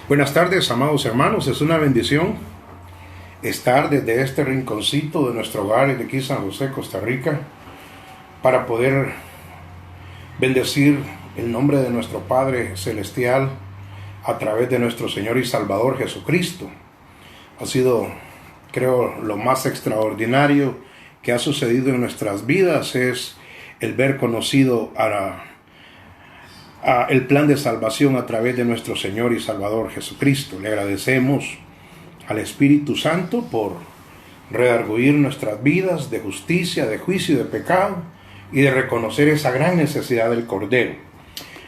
Buenas tardes, amados hermanos. Es una bendición estar desde este rinconcito de nuestro hogar de aquí, San José, Costa Rica, para poder bendecir el nombre de nuestro Padre Celestial a través de nuestro Señor y Salvador Jesucristo. Ha sido, creo, lo más extraordinario que ha sucedido en nuestras vidas es el ver conocido el plan de salvación a través de nuestro Señor y Salvador Jesucristo. Le agradecemos al Espíritu Santo por redarguir nuestras vidas de justicia, de juicio y de pecado, y de reconocer esa gran necesidad del Cordero.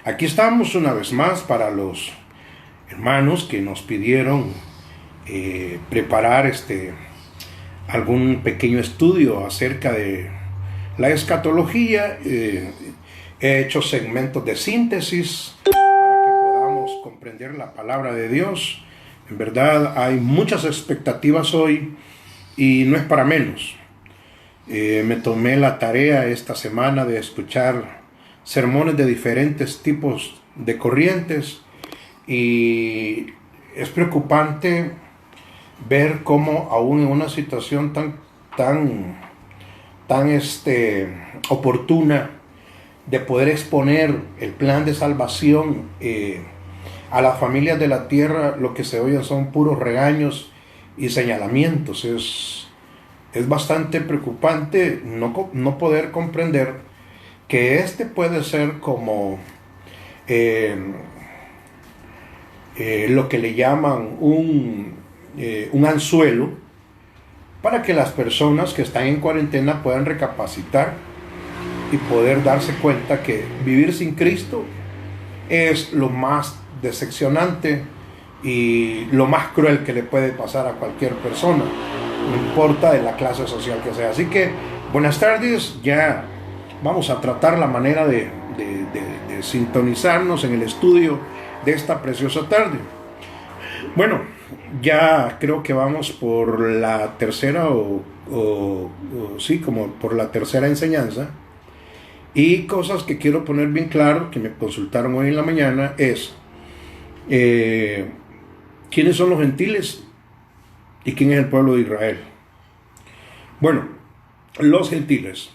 Aquí estamos una vez más para los hermanos que nos pidieron preparar algún pequeño estudio acerca de la escatología. He hecho segmentos de síntesis para que podamos comprender la palabra de Dios. En verdad hay muchas expectativas hoy y no es para menos. Me tomé la tarea esta semana de escuchar sermones de diferentes tipos de corrientes y es preocupante ver cómo aún en una situación tan oportuna de poder exponer el plan de salvación a las familias de la tierra, lo que se oyen son puros regaños y señalamientos. Es bastante preocupante no poder comprender que puede ser como lo que le llaman un anzuelo para que las personas que están en cuarentena puedan recapacitar y poder darse cuenta que vivir sin Cristo es lo más decepcionante y lo más cruel que le puede pasar a cualquier persona, no importa de la clase social que sea. Así que, buenas tardes, ya vamos a tratar la manera de sintonizarnos en el estudio de esta preciosa tarde. Bueno, ya creo que vamos por la tercera como por la tercera enseñanza. Y cosas que quiero poner bien claro, que me consultaron hoy en la mañana, es ¿quiénes son los gentiles y quién es el pueblo de Israel? Bueno, los gentiles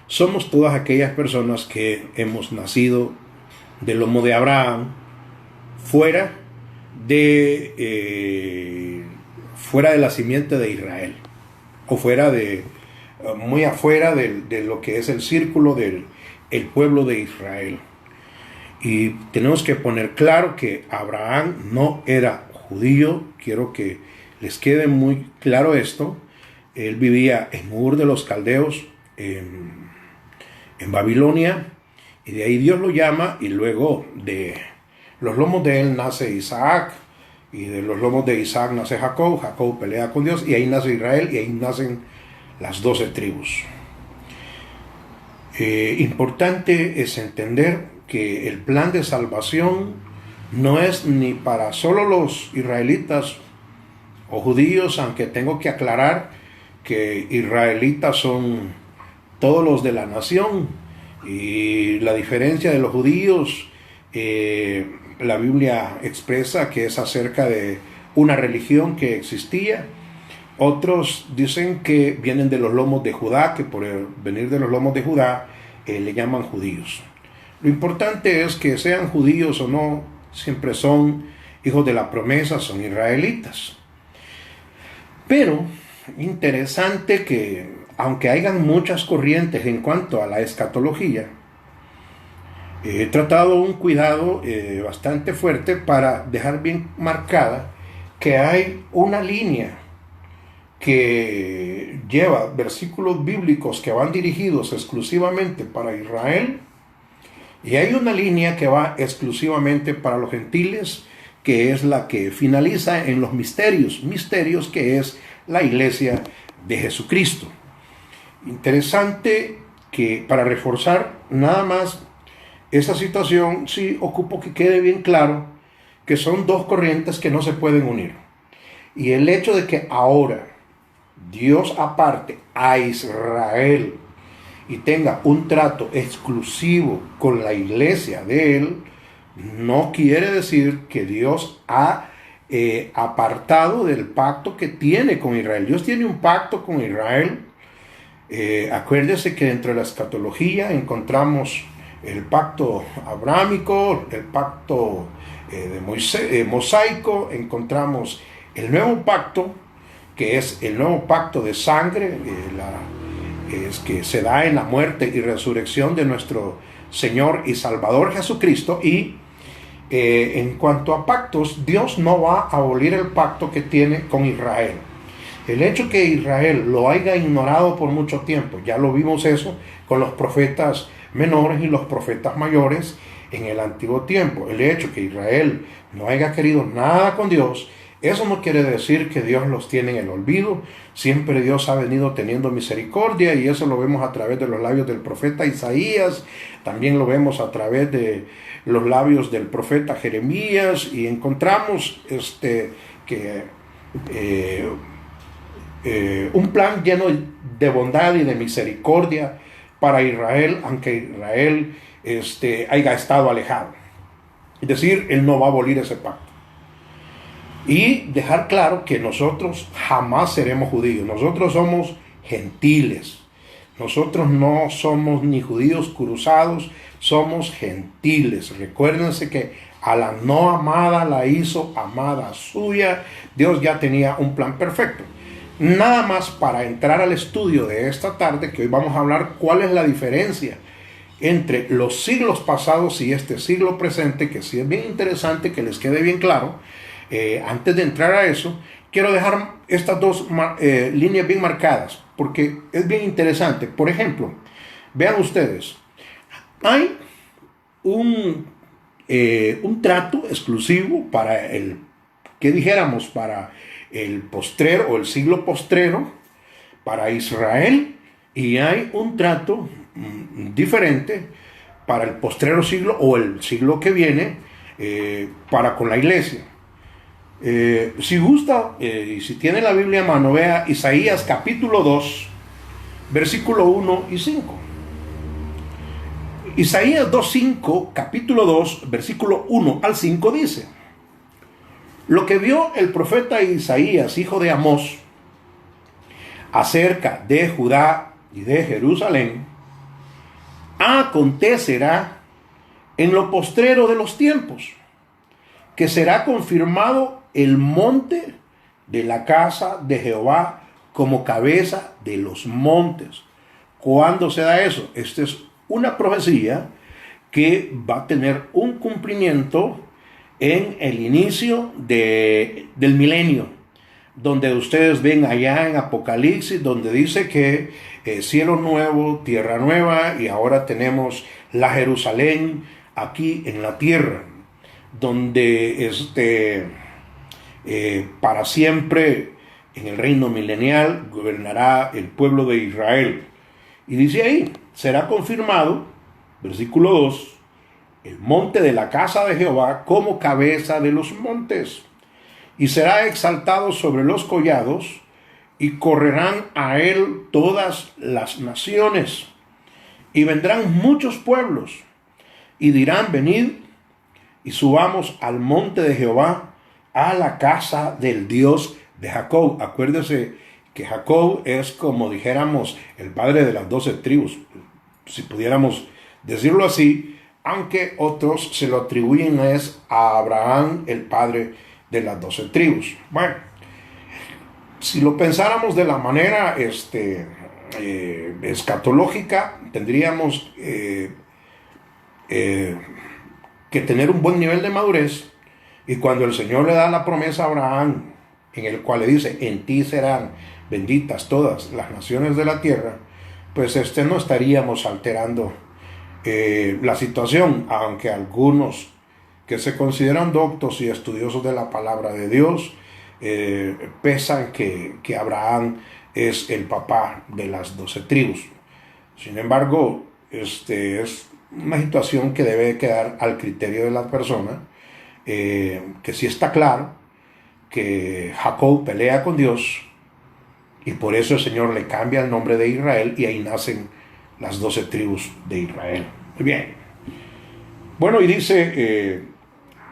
somos todas aquellas personas que hemos nacido del lomo de Abraham, fuera de la simiente de Israel, o muy afuera de lo que es el círculo del pueblo de Israel. Y tenemos que poner claro que Abraham no era judío. Quiero que les quede muy claro esto. Él vivía en Ur de los Caldeos, en Babilonia, y de ahí Dios lo llama, y luego de los lomos de él nace Isaac, y de los lomos de Isaac nace Jacob. Jacob pelea con Dios, y ahí nace Israel, y ahí nacen las 12 tribus. Importante es entender que el plan de salvación no es ni para solo los israelitas o judíos, aunque tengo que aclarar que israelitas son todos los de la nación, y la diferencia de los judíos, la Biblia expresa que es acerca de una religión que existía. Otros dicen que vienen de los lomos de Judá, que por venir de los lomos de Judá le llaman judíos. Lo importante es que sean judíos o no, siempre son hijos de la promesa, son israelitas. Pero interesante que, aunque hayan muchas corrientes en cuanto a la escatología, he tratado un cuidado bastante fuerte para dejar bien marcada que hay una línea que lleva versículos bíblicos que van dirigidos exclusivamente para Israel, y hay una línea que va exclusivamente para los gentiles, que es la que finaliza en los misterios que es la iglesia de Jesucristo. Interesante que, para reforzar nada más esta situación, sí ocupo que quede bien claro que son dos corrientes que no se pueden unir, y el hecho de que ahora Dios aparte a Israel y tenga un trato exclusivo con la iglesia de él, no quiere decir que Dios ha apartado del pacto que tiene con Israel. Dios tiene un pacto con Israel. Acuérdese que dentro de la escatología encontramos el pacto abrámico, el pacto de Moisés, mosaico, encontramos el nuevo pacto, que es el nuevo pacto de sangre, es que se da en la muerte y resurrección de nuestro Señor y Salvador Jesucristo. Y en cuanto a pactos, Dios no va a abolir el pacto que tiene con Israel. El hecho que Israel lo haya ignorado por mucho tiempo, ya lo vimos eso con los profetas menores y los profetas mayores en el antiguo tiempo. El hecho que Israel no haya querido nada con Dios, eso no quiere decir que Dios los tiene en el olvido. Siempre Dios ha venido teniendo misericordia, y eso lo vemos a través de los labios del profeta Isaías, también lo vemos a través de los labios del profeta Jeremías, y encontramos que un plan lleno de bondad y de misericordia para Israel, aunque Israel haya estado alejado. Es decir, Él no va a abolir ese pacto. Y dejar claro que nosotros jamás seremos judíos. Nosotros somos gentiles. Nosotros no somos ni judíos cruzados, somos gentiles. Recuérdense que a la no amada la hizo amada suya. Dios ya tenía un plan perfecto. Nada más para entrar al estudio de esta tarde, que hoy vamos a hablar cuál es la diferencia entre los siglos pasados y este siglo presente, que sí es bien interesante que les quede bien claro. Antes de entrar a eso, quiero dejar estas dos líneas bien marcadas, porque es bien interesante. Por ejemplo, vean ustedes, hay un trato exclusivo para para el postrero o el siglo postrero, para Israel, y hay un trato diferente para el postrero siglo o el siglo que viene para con la iglesia. Si gusta y si tiene la Biblia a mano, vea Isaías capítulo 2, versículo 1 y 5. Isaías 2:5, capítulo 2, versículo 1 al 5 dice: lo que vio el profeta Isaías, hijo de Amós, acerca de Judá y de Jerusalén, acontecerá en lo postrero de los tiempos, que será confirmado el monte de la casa de Jehová como cabeza de los montes. ¿Cuándo se da eso? Esta es una profecía que va a tener un cumplimiento en el inicio del milenio, donde ustedes ven allá en Apocalipsis, donde dice que cielo nuevo, tierra nueva, y ahora tenemos la Jerusalén aquí en la tierra, donde para siempre en el reino milenial gobernará el pueblo de Israel. Y dice ahí, será confirmado, versículo 2, el monte de la casa de Jehová como cabeza de los montes, y será exaltado sobre los collados, y correrán a él todas las naciones, y vendrán muchos pueblos, y dirán: venid y subamos al monte de Jehová, a la casa del Dios de Jacob. Acuérdese que Jacob es, como dijéramos, el padre de las 12 tribus, si pudiéramos decirlo así, aunque otros se lo atribuyen a Abraham, el padre de las 12 tribus. Bueno, si lo pensáramos de la manera escatológica, tendríamos que tener un buen nivel de madurez, y cuando el Señor le da la promesa a Abraham, en el cual le dice: en ti serán benditas todas las naciones de la tierra, pues no estaríamos alterando la situación, aunque algunos que se consideran doctos y estudiosos de la palabra de Dios pesan que Abraham es el papá de las 12 tribus. Sin embargo, es una situación que debe quedar al criterio de la persona, que sí está claro que Jacob pelea con Dios, y por eso el Señor le cambia el nombre de Israel, y ahí nacen las 12 tribus de Israel. Muy bien. Bueno, y dice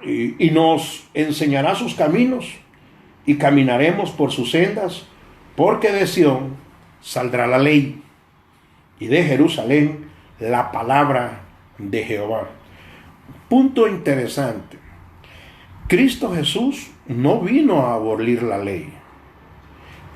y nos enseñará sus caminos y caminaremos por sus sendas, porque de Sión saldrá la ley y de Jerusalén la palabra de Jehová. Punto interesante. Cristo Jesús no vino a abolir la ley.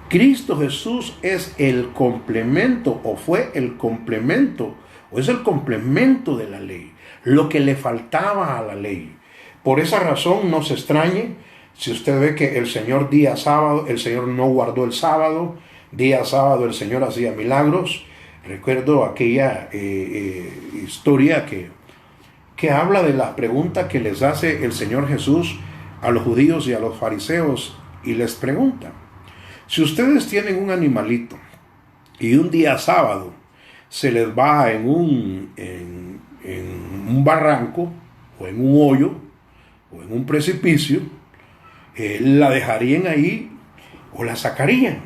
Cristo Jesús es el complemento, o fue el complemento, o es el complemento de la ley, lo que le faltaba a la ley. Por esa razón no se extrañe si usted ve que el Señor día sábado, el Señor no guardó el sábado, día sábado el Señor hacía milagros. Recuerdo aquella historia que habla de la pregunta que les hace el Señor Jesús a los judíos y a los fariseos, y les pregunta: si ustedes tienen un animalito y un día sábado se les va en un barranco o en un hoyo o en un precipicio, ¿la dejarían ahí o la sacarían?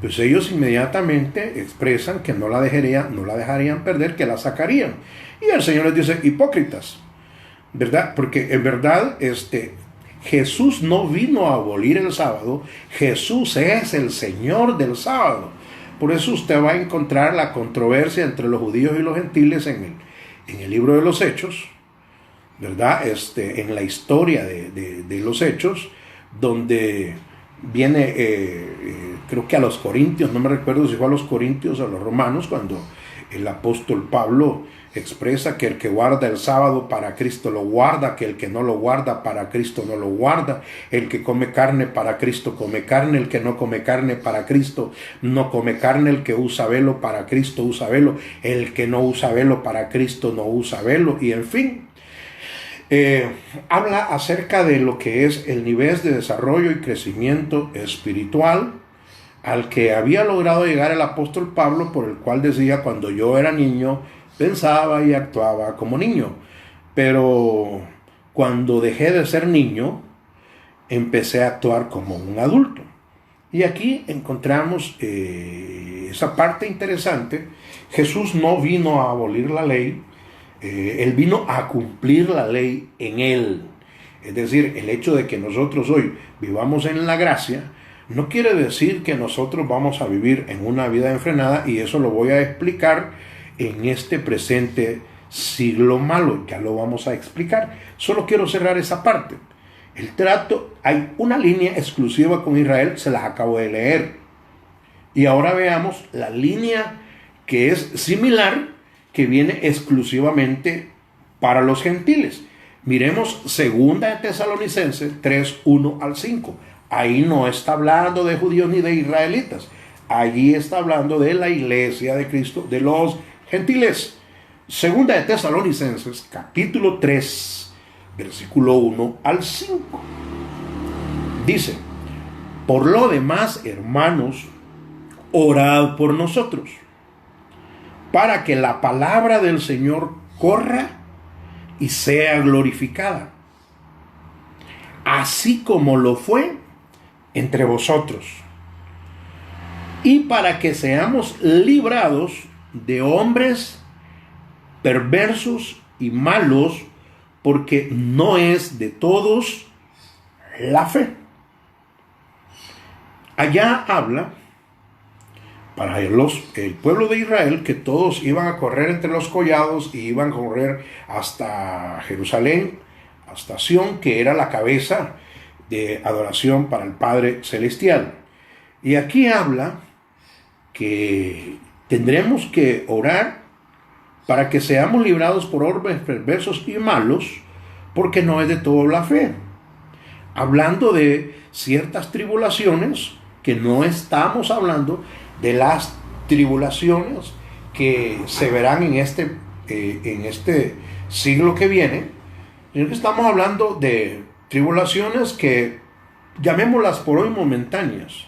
Pues ellos inmediatamente expresan que no la dejarían perder, que la sacarían. Y el Señor les dice: hipócritas, ¿verdad? Porque en verdad Jesús no vino a abolir el sábado. Jesús es el Señor del sábado. Por eso usted va a encontrar la controversia entre los judíos y los gentiles en el libro de los Hechos, ¿verdad? En la historia de los Hechos, donde viene, creo que a los Corintios, no me recuerdo si fue a los Corintios o a los Romanos, cuando el apóstol Pablo expresa que el que guarda el sábado para Cristo lo guarda, que el que no lo guarda para Cristo no lo guarda, el que come carne para Cristo come carne, el que no come carne para Cristo no come carne, el que usa velo para Cristo usa velo, el que no usa velo para Cristo no usa velo, y en fin. Habla acerca de lo que es el nivel de desarrollo y crecimiento espiritual al que había logrado llegar el apóstol Pablo, por el cual decía: cuando yo era niño pensaba y actuaba como niño, pero cuando dejé de ser niño empecé a actuar como un adulto. Y aquí encontramos esa parte interesante. Jesús no vino a abolir la ley, Él vino a cumplir la ley en Él. Es decir, el hecho de que nosotros hoy vivamos en la gracia no quiere decir que nosotros vamos a vivir en una vida enfrenada, y eso lo voy a explicar en este presente siglo malo. Ya lo vamos a explicar. Solo quiero cerrar esa parte. El trato, hay una línea exclusiva con Israel, se las acabo de leer. Y ahora veamos la línea que es similar, que viene exclusivamente para los gentiles. Miremos 2 de Tesalonicenses 3, 1 al 5. Ahí no está hablando de judíos ni de israelitas. Allí está hablando de la iglesia de Cristo, de los gentiles. 2 de Tesalonicenses capítulo 3, versículo 1 al 5. Dice: por lo demás, hermanos, orad por nosotros, para que la palabra del Señor corra y sea glorificada, así como lo fue entre vosotros, y para que seamos librados de hombres perversos y malos, porque no es de todos la fe. Allá habla para el pueblo de Israel que todos iban a correr entre los collados y iban a correr hasta Jerusalén, hasta Sión, que era la cabeza de adoración para el Padre Celestial. Y aquí habla que tendremos que orar para que seamos librados por hombres perversos y malos, porque no es de todo la fe. Hablando de ciertas tribulaciones, que no estamos hablando de las tribulaciones que se verán en este siglo que viene, sino que estamos hablando de tribulaciones que llamémoslas por hoy momentáneas.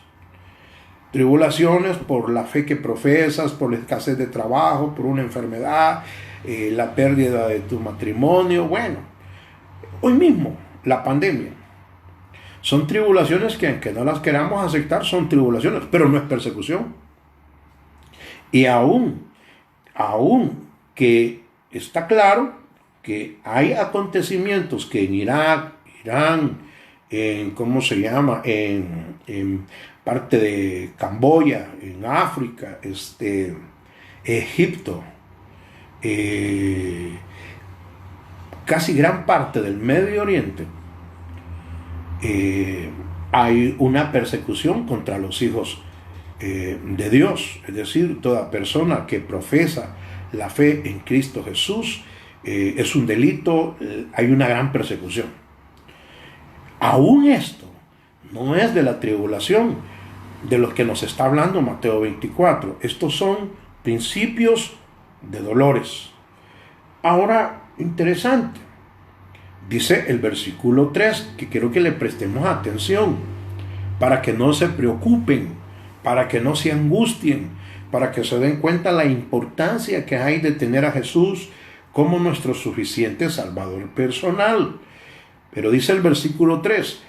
Tribulaciones por la fe que profesas, por la escasez de trabajo, por una enfermedad, la pérdida de tu matrimonio. Bueno, hoy mismo la pandemia. Son tribulaciones que, aunque no las queramos aceptar, son tribulaciones, pero no es persecución. Y aún que está claro que hay acontecimientos que en Irak, Irán, en, ¿cómo se llama? En parte de Camboya, en África, Egipto, casi gran parte del Medio Oriente, hay una persecución contra los hijos de Dios. Es decir, toda persona que profesa la fe en Cristo Jesús es un delito, hay una gran persecución. Aún esto no es de la tribulación de los que nos está hablando Mateo 24. Estos son principios de dolores. Ahora, interesante, dice el versículo 3, que quiero que le prestemos atención, para que no se preocupen, para que no se angustien, para que se den cuenta la importancia que hay de tener a Jesús como nuestro suficiente Salvador personal. Pero dice el versículo 3,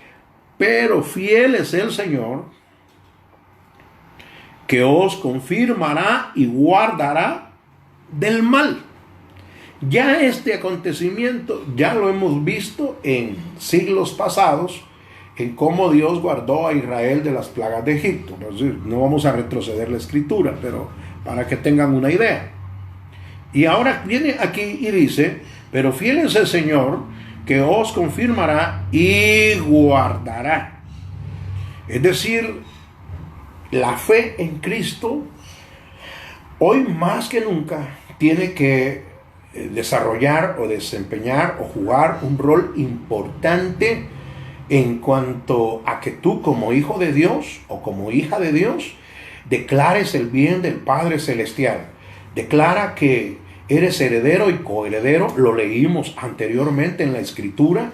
pero fiel es el Señor, que os confirmará y guardará del mal. Ya este acontecimiento ya lo hemos visto en siglos pasados, en cómo Dios guardó a Israel de las plagas de Egipto. No vamos a retroceder la escritura, pero para que tengan una idea. Y ahora viene aquí y dice, pero fiel es el Señor, que os confirmará y guardará. Es decir, la fe en Cristo hoy más que nunca tiene que desarrollar o desempeñar o jugar un rol importante en cuanto a que tú como hijo de Dios o como hija de Dios declares el bien del Padre Celestial. Declara que eres heredero y coheredero, lo leímos anteriormente en la Escritura,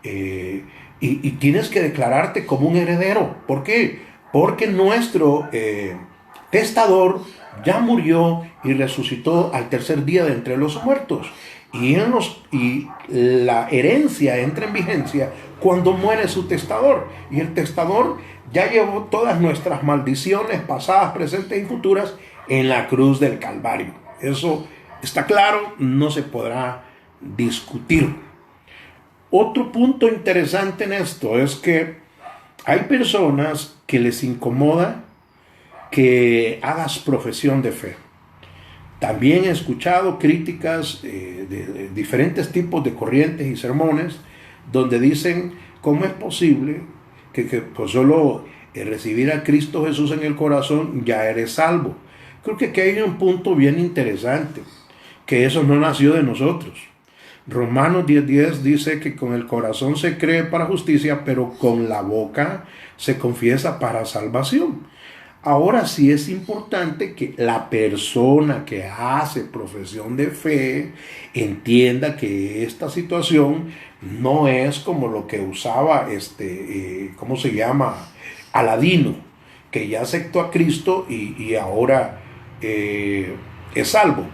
y tienes que declararte como un heredero. ¿Por qué? Porque nuestro testador ya murió y resucitó al tercer día de entre los muertos. Y la herencia entra en vigencia cuando muere su testador. Y el testador ya llevó todas nuestras maldiciones pasadas, presentes y futuras en la cruz del Calvario. Eso está claro, no se podrá discutir. Otro punto interesante en esto es que hay personas que les incomoda que hagas profesión de fe. También he escuchado críticas de diferentes tipos de corrientes y sermones donde dicen, ¿cómo es posible que por solo recibir a Cristo Jesús en el corazón ya eres salvo? Creo que aquí hay un punto bien interesante, que eso no nació de nosotros. Romanos 10:10 dice que con el corazón se cree para justicia, pero con la boca se confiesa para salvación. Ahora sí es importante que la persona que hace profesión de fe entienda que esta situación no es como lo que usaba ¿cómo se llama? Aladino, que ya aceptó a Cristo y ahora es salvo.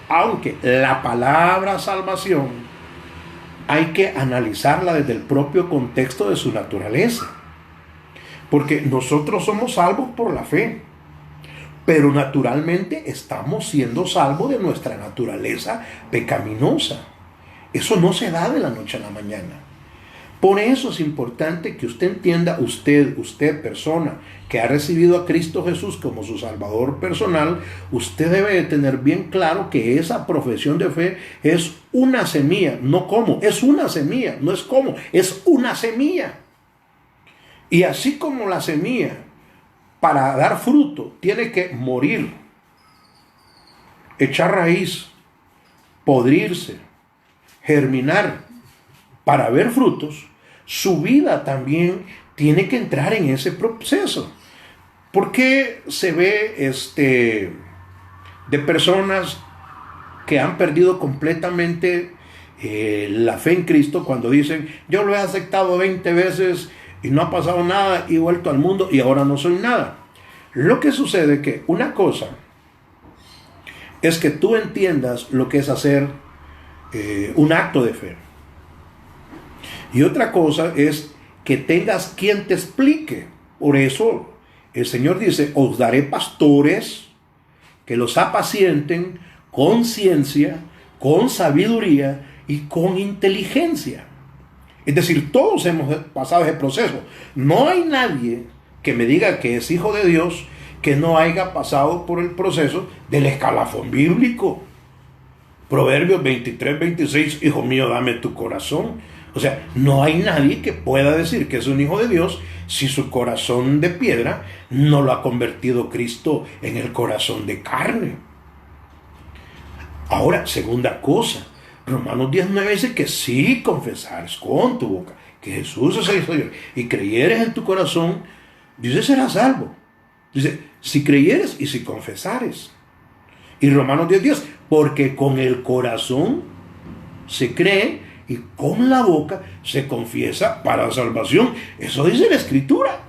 Aunque la palabra salvación hay que analizarla desde el propio contexto de su naturaleza. Porque nosotros somos salvos por la fe, pero naturalmente estamos siendo salvos de nuestra naturaleza pecaminosa. Eso no se da de la noche a la mañana. Por eso es importante que usted entienda, usted persona que ha recibido a Cristo Jesús como su Salvador personal, usted debe de tener bien claro que esa profesión de fe es una semilla, no como, es una semilla, no es como, es una semilla. Y así como la semilla, para dar fruto, tiene que morir, echar raíz, podrirse, germinar, para ver frutos, su vida también tiene que entrar en ese proceso. ¿Por qué se ve de personas que han perdido completamente la fe en Cristo cuando dicen, yo lo he aceptado 20 veces y no ha pasado nada, y he vuelto al mundo y ahora no soy nada? Lo que sucede es que una cosa es que tú entiendas lo que es hacer un acto de fe. Y otra cosa es que tengas quien te explique. Por eso el Señor dice, os daré pastores que los apacienten con ciencia, con sabiduría, y con inteligencia. Es decir, todos hemos pasado ese proceso. No hay nadie que me diga que es hijo de Dios que no haya pasado por el proceso del escalafón bíblico. Proverbios 23-26, hijo mío, dame tu corazón. O sea, no hay nadie que pueda decir que es un hijo de Dios si su corazón de piedra no lo ha convertido Cristo en el corazón de carne. Ahora, segunda cosa, Romanos 19 dice que si confesares con tu boca que Jesús es el Señor y creyeres en tu corazón, dice, serás salvo. Dice, si creyeres y si confesares. Y Romanos 10:10, porque con el corazón se cree y con la boca se confiesa para salvación. Eso dice la Escritura.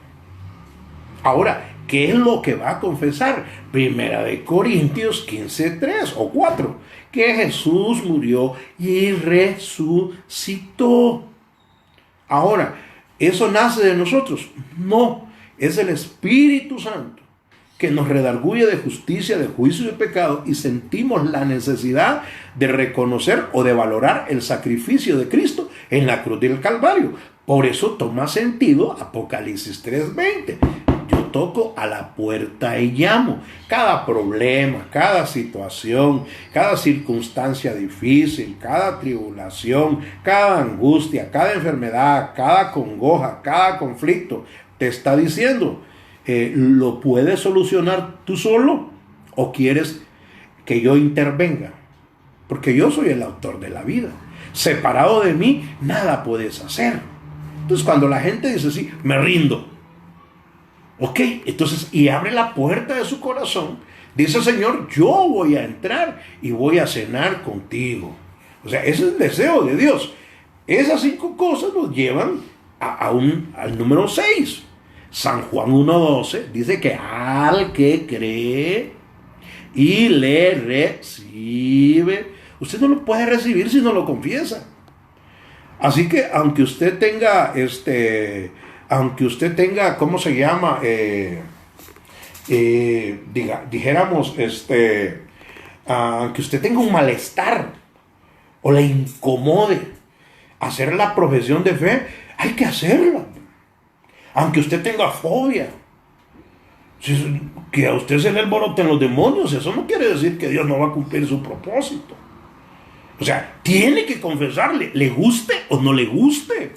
Ahora, ¿qué es lo que va a confesar? Primera de Corintios 15:3 o 4, que Jesús murió y resucitó. Ahora, ¿eso nace de nosotros? No, es el Espíritu Santo que nos redarguye de justicia, de juicio y de pecado, y sentimos la necesidad de reconocer o de valorar el sacrificio de Cristo en la cruz del Calvario. Por eso toma sentido Apocalipsis 3:20. Yo toco a la puerta y llamo. Cada problema, cada situación, cada circunstancia difícil, cada tribulación, cada angustia, cada enfermedad, cada congoja, cada conflicto, te está diciendo, ¿lo puedes solucionar tú solo o quieres que yo intervenga? Porque yo soy el autor de la vida. Separado de mí, nada puedes hacer. Entonces, cuando la gente dice así, me rindo. Ok, entonces, y abre la puerta de su corazón, dice el Señor, yo voy a entrar y voy a cenar contigo. O sea, ese es el deseo de Dios. Esas 5 cosas nos llevan al número 6. San Juan 1:12 dice que al que cree y le recibe, usted no lo puede recibir si no lo confiesa. Así que aunque usted tenga ¿cómo se llama? Dijéramos, aunque usted tenga un malestar o le incomode hacer la profesión de fe, hay que hacerla. Aunque usted tenga fobia, que a usted se le alboroten los demonios, eso no quiere decir que Dios no va a cumplir su propósito. O sea, tiene que confesarle, le guste o no le guste.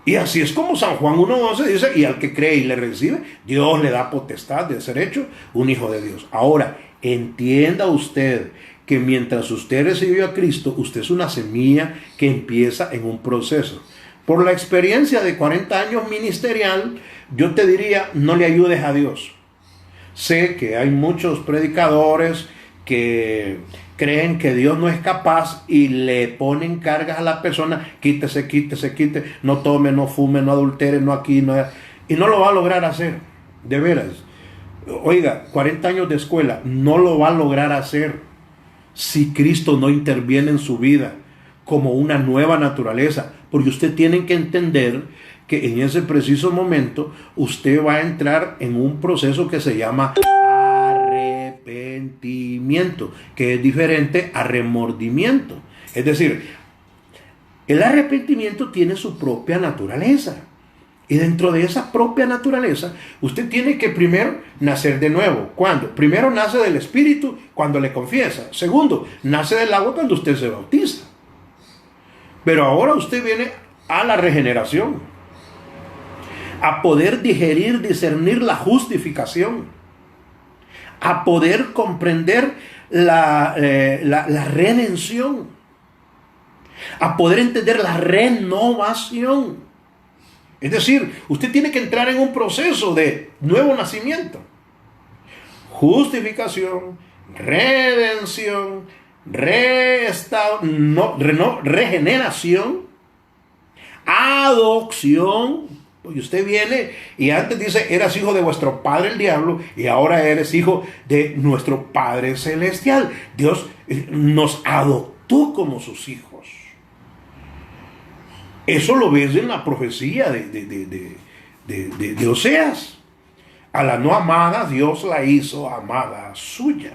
Y así es como San Juan 1:12 dice, y al que cree y le recibe, Dios le da potestad de ser hecho un hijo de Dios. Ahora, entienda usted que mientras usted recibió a Cristo, usted es una semilla que empieza en un proceso. Por la experiencia de 40 años ministerial, yo te diría, no le ayudes a Dios. Sé que hay muchos predicadores que creen que Dios no es capaz y le ponen cargas a la persona, quítese, no tome, no fume, no adultere, no aquí, no allá, y no lo va a lograr hacer, de veras. Oiga, 40 años de escuela, no lo va a lograr hacer si Cristo no interviene en su vida como una nueva naturaleza, porque usted tiene que entender que en ese preciso momento usted va a entrar en un proceso que se llama arrepentimiento, que es diferente a remordimiento. Es decir, el arrepentimiento tiene su propia naturaleza, y dentro de esa propia naturaleza usted tiene que primero nacer de nuevo. ¿Cuándo? Primero nace del Espíritu cuando le confiesa. Segundo, nace del agua cuando usted se bautiza. Pero ahora usted viene a la regeneración, a poder digerir, discernir la justificación, a poder comprender la redención, a poder entender la renovación. Es decir, usted tiene que entrar en un proceso de nuevo nacimiento, justificación, redención, regeneración, adopción. Y usted viene y antes dice, eras hijo de vuestro padre el diablo, y ahora eres hijo de nuestro Padre celestial. Dios nos adoptó como sus hijos. Eso lo ves en la profecía de Oseas. A la no amada Dios la hizo amada suya.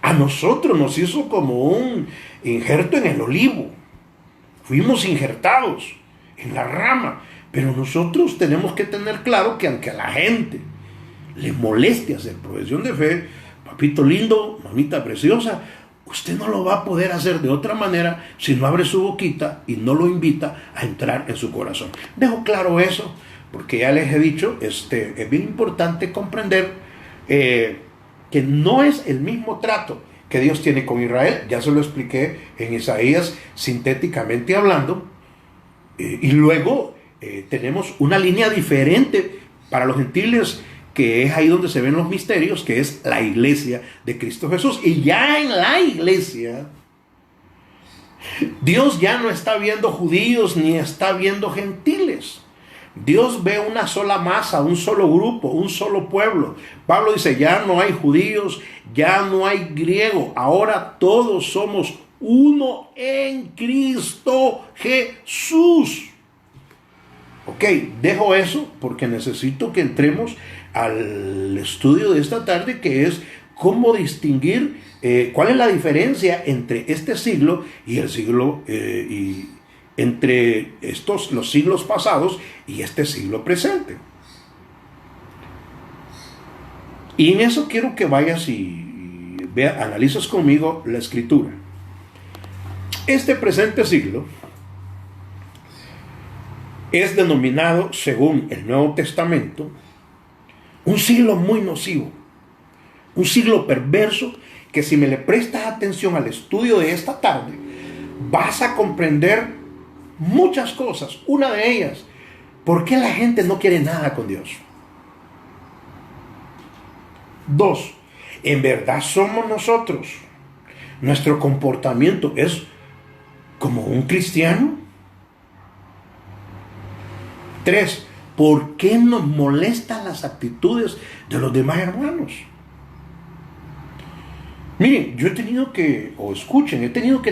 A nosotros nos hizo como un injerto en el olivo. Fuimos injertados en la rama. Pero nosotros tenemos que tener claro que aunque a la gente le moleste hacer profesión de fe, papito lindo, mamita preciosa, usted no lo va a poder hacer de otra manera si no abre su boquita y no lo invita a entrar en su corazón. Dejo claro eso, porque ya les he dicho, es bien importante comprender que no es el mismo trato que Dios tiene con Israel. Ya se lo expliqué en Isaías, sintéticamente hablando. Y luego tenemos una línea diferente para los gentiles, que es ahí donde se ven los misterios, que es la iglesia de Cristo Jesús. Y ya en la iglesia, Dios ya no está viendo judíos ni está viendo gentiles. Dios ve una sola masa, un solo grupo, un solo pueblo. Pablo dice, ya no hay judíos, ya no hay griego, ahora todos somos uno en Cristo Jesús. Ok, dejo eso porque necesito que entremos al estudio de esta tarde, que es cómo distinguir cuál es la diferencia entre este siglo y el siglo entre los siglos pasados y este siglo presente. Y en eso quiero que vayas y analices conmigo la escritura. Este presente siglo es denominado, según el Nuevo Testamento, un siglo muy nocivo, un siglo perverso, que si me le prestas atención al estudio de esta tarde, vas a comprender muchas cosas. Una de ellas, ¿por qué la gente no quiere nada con Dios? 2, ¿en verdad somos nosotros? ¿Nuestro comportamiento es como un cristiano? 3, ¿por qué nos molestan las actitudes de los demás hermanos? Miren, yo he tenido que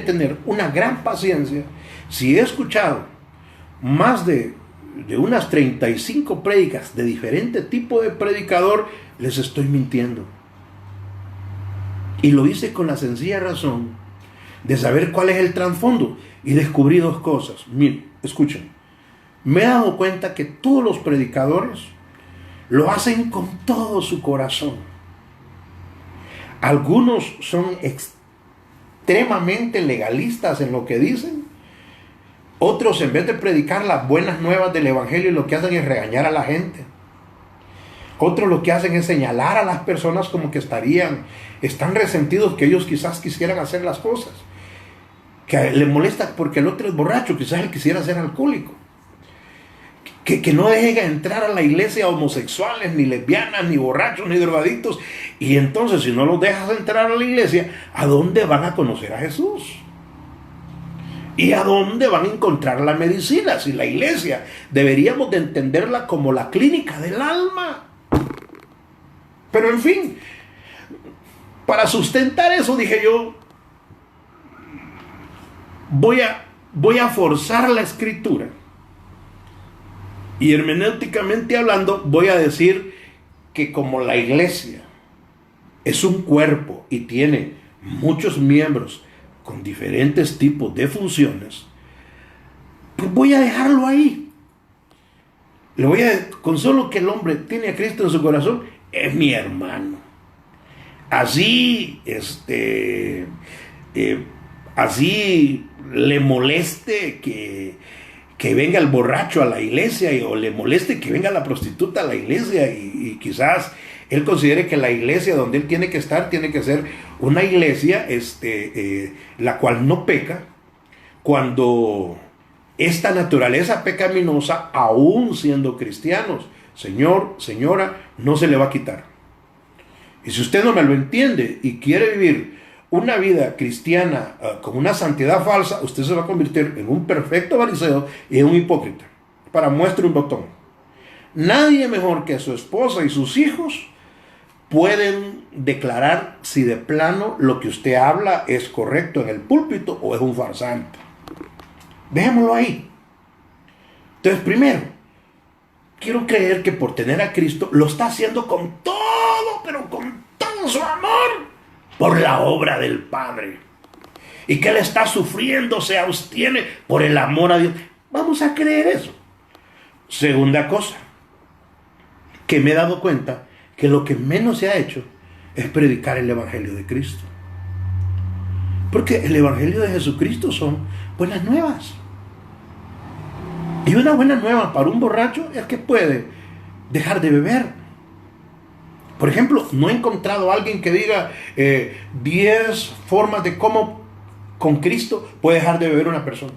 tener una gran paciencia. Si he escuchado más de unas 35 prédicas de diferente tipo de predicador, les estoy mintiendo. Y lo hice con la sencilla razón de saber cuál es el trasfondo, y descubrí 2 cosas. Miren, escuchen. Me he dado cuenta que todos los predicadores lo hacen con todo su corazón. Algunos son extremadamente legalistas en lo que dicen. Otros, en vez de predicar las buenas nuevas del evangelio, lo que hacen es regañar a la gente. Otros lo que hacen es señalar a las personas como que están resentidos, que ellos quizás quisieran hacer las cosas, que les molesta porque el otro es borracho, quizás él quisiera ser alcohólico. Que no dejen entrar a la iglesia homosexuales, ni lesbianas, ni borrachos, ni drogadictos. Y entonces, si no los dejas entrar a la iglesia, ¿a dónde van a conocer a Jesús? ¿Y a dónde van a encontrar la medicina? Si la iglesia deberíamos de entenderla como la clínica del alma. Pero en fin, para sustentar eso dije yo, voy a forzar la escritura. Y hermenéuticamente hablando, voy a decir que como la iglesia es un cuerpo y tiene muchos miembros con diferentes tipos de funciones, pues voy a dejarlo ahí. Con solo que el hombre tiene a Cristo en su corazón, es mi hermano. Así, así le moleste que venga el borracho a la iglesia, o le moleste que venga la prostituta a la iglesia, y quizás él considere que la iglesia donde él tiene que estar tiene que ser una iglesia la cual no peca, cuando esta naturaleza pecaminosa, aún siendo cristianos, señor, señora, no se le va a quitar. Y si usted no me lo entiende y quiere vivir una vida cristiana con una santidad falsa, usted se va a convertir en un perfecto fariseo y en un hipócrita. Para muestra un botón. Nadie mejor que su esposa y sus hijos pueden declarar si de plano lo que usted habla es correcto en el púlpito o es un farsante. Dejémoslo ahí. Entonces, primero, quiero creer que por tener a Cristo lo está haciendo con todo, pero con todo su amor. por la obra del Padre. Y que Él está sufriendo, se abstiene por el amor a Dios. Vamos a creer eso. Segunda cosa, que me he dado cuenta que lo que menos se ha hecho es predicar el Evangelio de Cristo. Porque el Evangelio de Jesucristo son buenas nuevas. Y una buena nueva para un borracho es que puede dejar de beber. Por ejemplo, no he encontrado a alguien que diga 10 formas de cómo con Cristo puede dejar de beber una persona.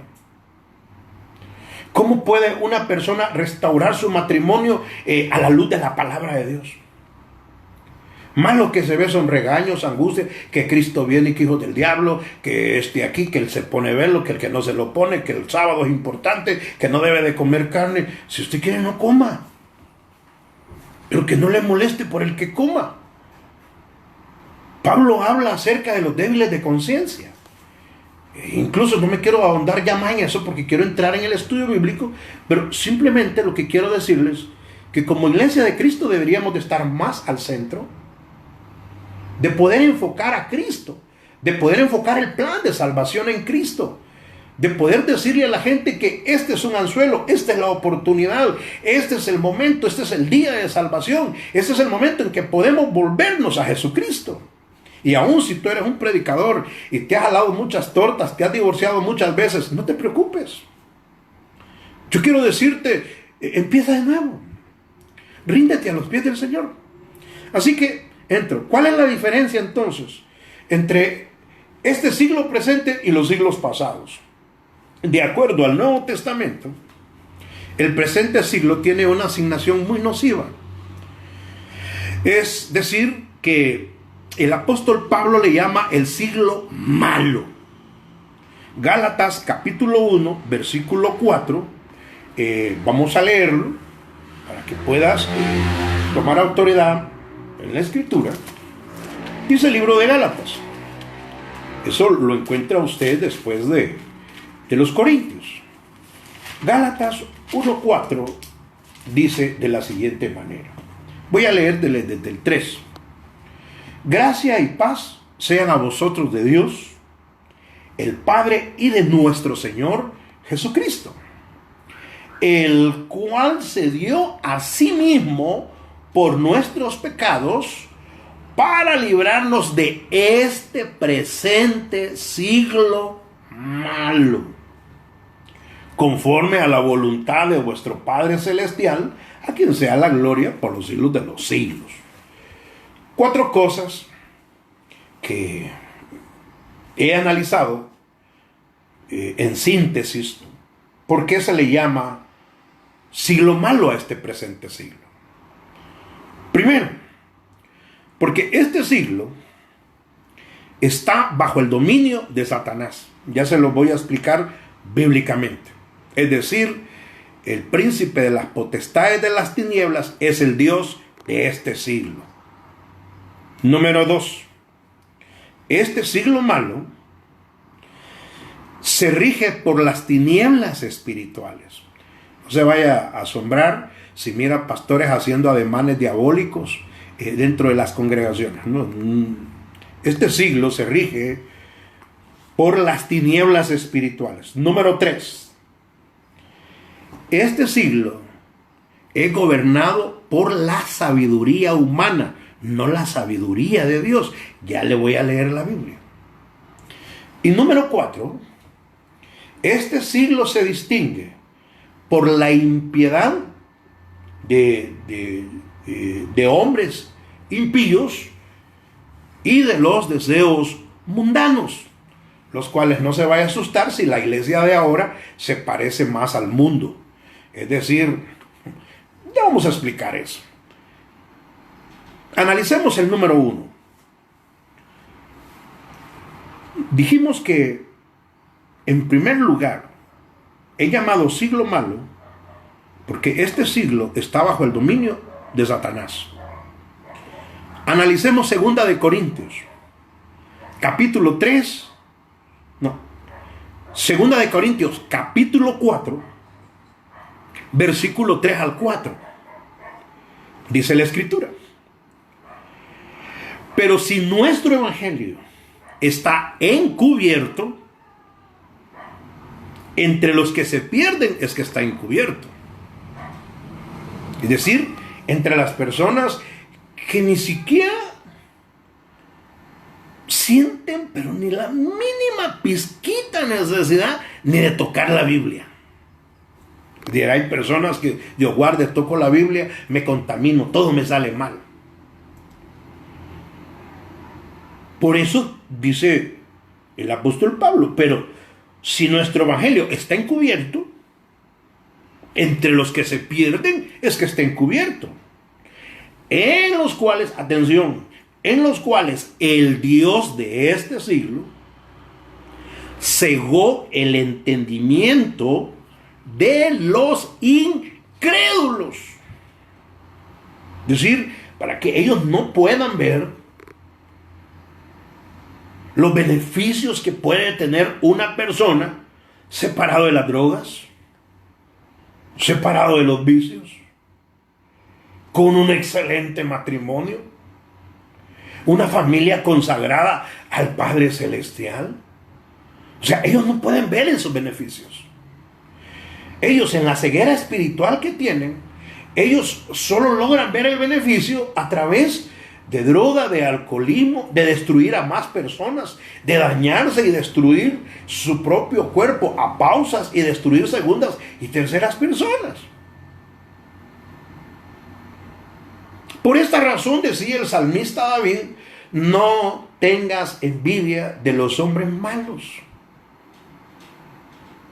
¿Cómo puede una persona restaurar su matrimonio a la luz de la palabra de Dios? Más lo que se ve son regaños, angustias, que Cristo viene y que hijo del diablo, que aquí, que Él se pone velo, que el que no se lo pone, que el sábado es importante, que no debe de comer carne. Si usted quiere, no coma. Pero que no le moleste por el que coma. Pablo habla acerca de los débiles de conciencia. Incluso no me quiero ahondar ya más en eso porque quiero entrar en el estudio bíblico, pero simplemente lo que quiero decirles que como iglesia de Cristo deberíamos de estar más al centro, de poder enfocar a Cristo, de poder enfocar el plan de salvación en Cristo, de poder decirle a la gente que este es un anzuelo, esta es la oportunidad, este es el momento, este es el día de salvación, este es el momento en que podemos volvernos a Jesucristo. Y aún si tú eres un predicador y te has jalado muchas tortas, te has divorciado muchas veces, no te preocupes. Yo quiero decirte, empieza de nuevo. Ríndete a los pies del Señor. Así que entro. ¿Cuál es la diferencia entonces entre este siglo presente y los siglos pasados? De acuerdo al Nuevo Testamento, el presente siglo tiene una asignación muy nociva. Es decir, que el apóstol Pablo le llama el siglo malo. Gálatas capítulo 1, versículo 4. Vamos a leerlo para que puedas tomar autoridad en la escritura. Dice el libro de Gálatas. Eso lo encuentra usted después de los Corintios. Gálatas 1:4 dice de la siguiente manera. Voy a leer desde el 3. Gracia y paz sean a vosotros de Dios, el Padre, y de nuestro Señor Jesucristo, el cual se dio a sí mismo por nuestros pecados para librarnos de este presente siglo malo, conforme a la voluntad de vuestro Padre Celestial, a quien sea la gloria por los siglos de los siglos. 4 cosas que he analizado en síntesis. ¿Por qué se le llama siglo malo a este presente siglo? Primero, porque este siglo está bajo el dominio de Satanás. Ya se lo voy a explicar bíblicamente. Es decir, el príncipe de las potestades de las tinieblas es el Dios de este siglo. Número 2. Este siglo malo se rige por las tinieblas espirituales. No se vaya a asombrar si mira pastores haciendo ademanes diabólicos dentro de las congregaciones. No. Este siglo se rige por las tinieblas espirituales. Número 3. Este siglo es gobernado por la sabiduría humana, no la sabiduría de Dios. Ya le voy a leer la Biblia. Y número 4, este siglo se distingue por la impiedad de hombres impíos y de los deseos mundanos, los cuales no se vaya a asustar si la iglesia de ahora se parece más al mundo. Es decir, ya vamos a explicar eso. Analicemos el número 1. Dijimos que, en primer lugar, he llamado siglo malo porque este siglo está bajo el dominio de Satanás. Analicemos 2 de Corintios, capítulo 3, no, 2 de Corintios, capítulo 4, versículo 3 al 4. Dice la Escritura: Pero si nuestro evangelio está encubierto, entre los que se pierden es que está encubierto. Es decir, entre las personas que ni siquiera sienten, pero ni la mínima pizquita necesidad ni de tocar la Biblia. Hay personas que, Dios guarde, toco la Biblia, me contamino, todo me sale mal. Por eso dice el apóstol Pablo, pero si nuestro evangelio está encubierto, entre los que se pierden es que está encubierto. En los cuales, atención, en los cuales el Dios de este siglo cegó el entendimiento de los incrédulos. Es decir, para que ellos no puedan ver los beneficios que puede tener una persona separado de las drogas, separado de los vicios, con un excelente matrimonio, una familia consagrada al Padre Celestial. O sea, ellos no pueden ver esos beneficios. Ellos, en la ceguera espiritual que tienen, ellos solo logran ver el beneficio a través de droga, de alcoholismo, de destruir a más personas, de dañarse y destruir su propio cuerpo a pausas y destruir segundas y terceras personas. Por esta razón decía el salmista David: no tengas envidia de los hombres malos.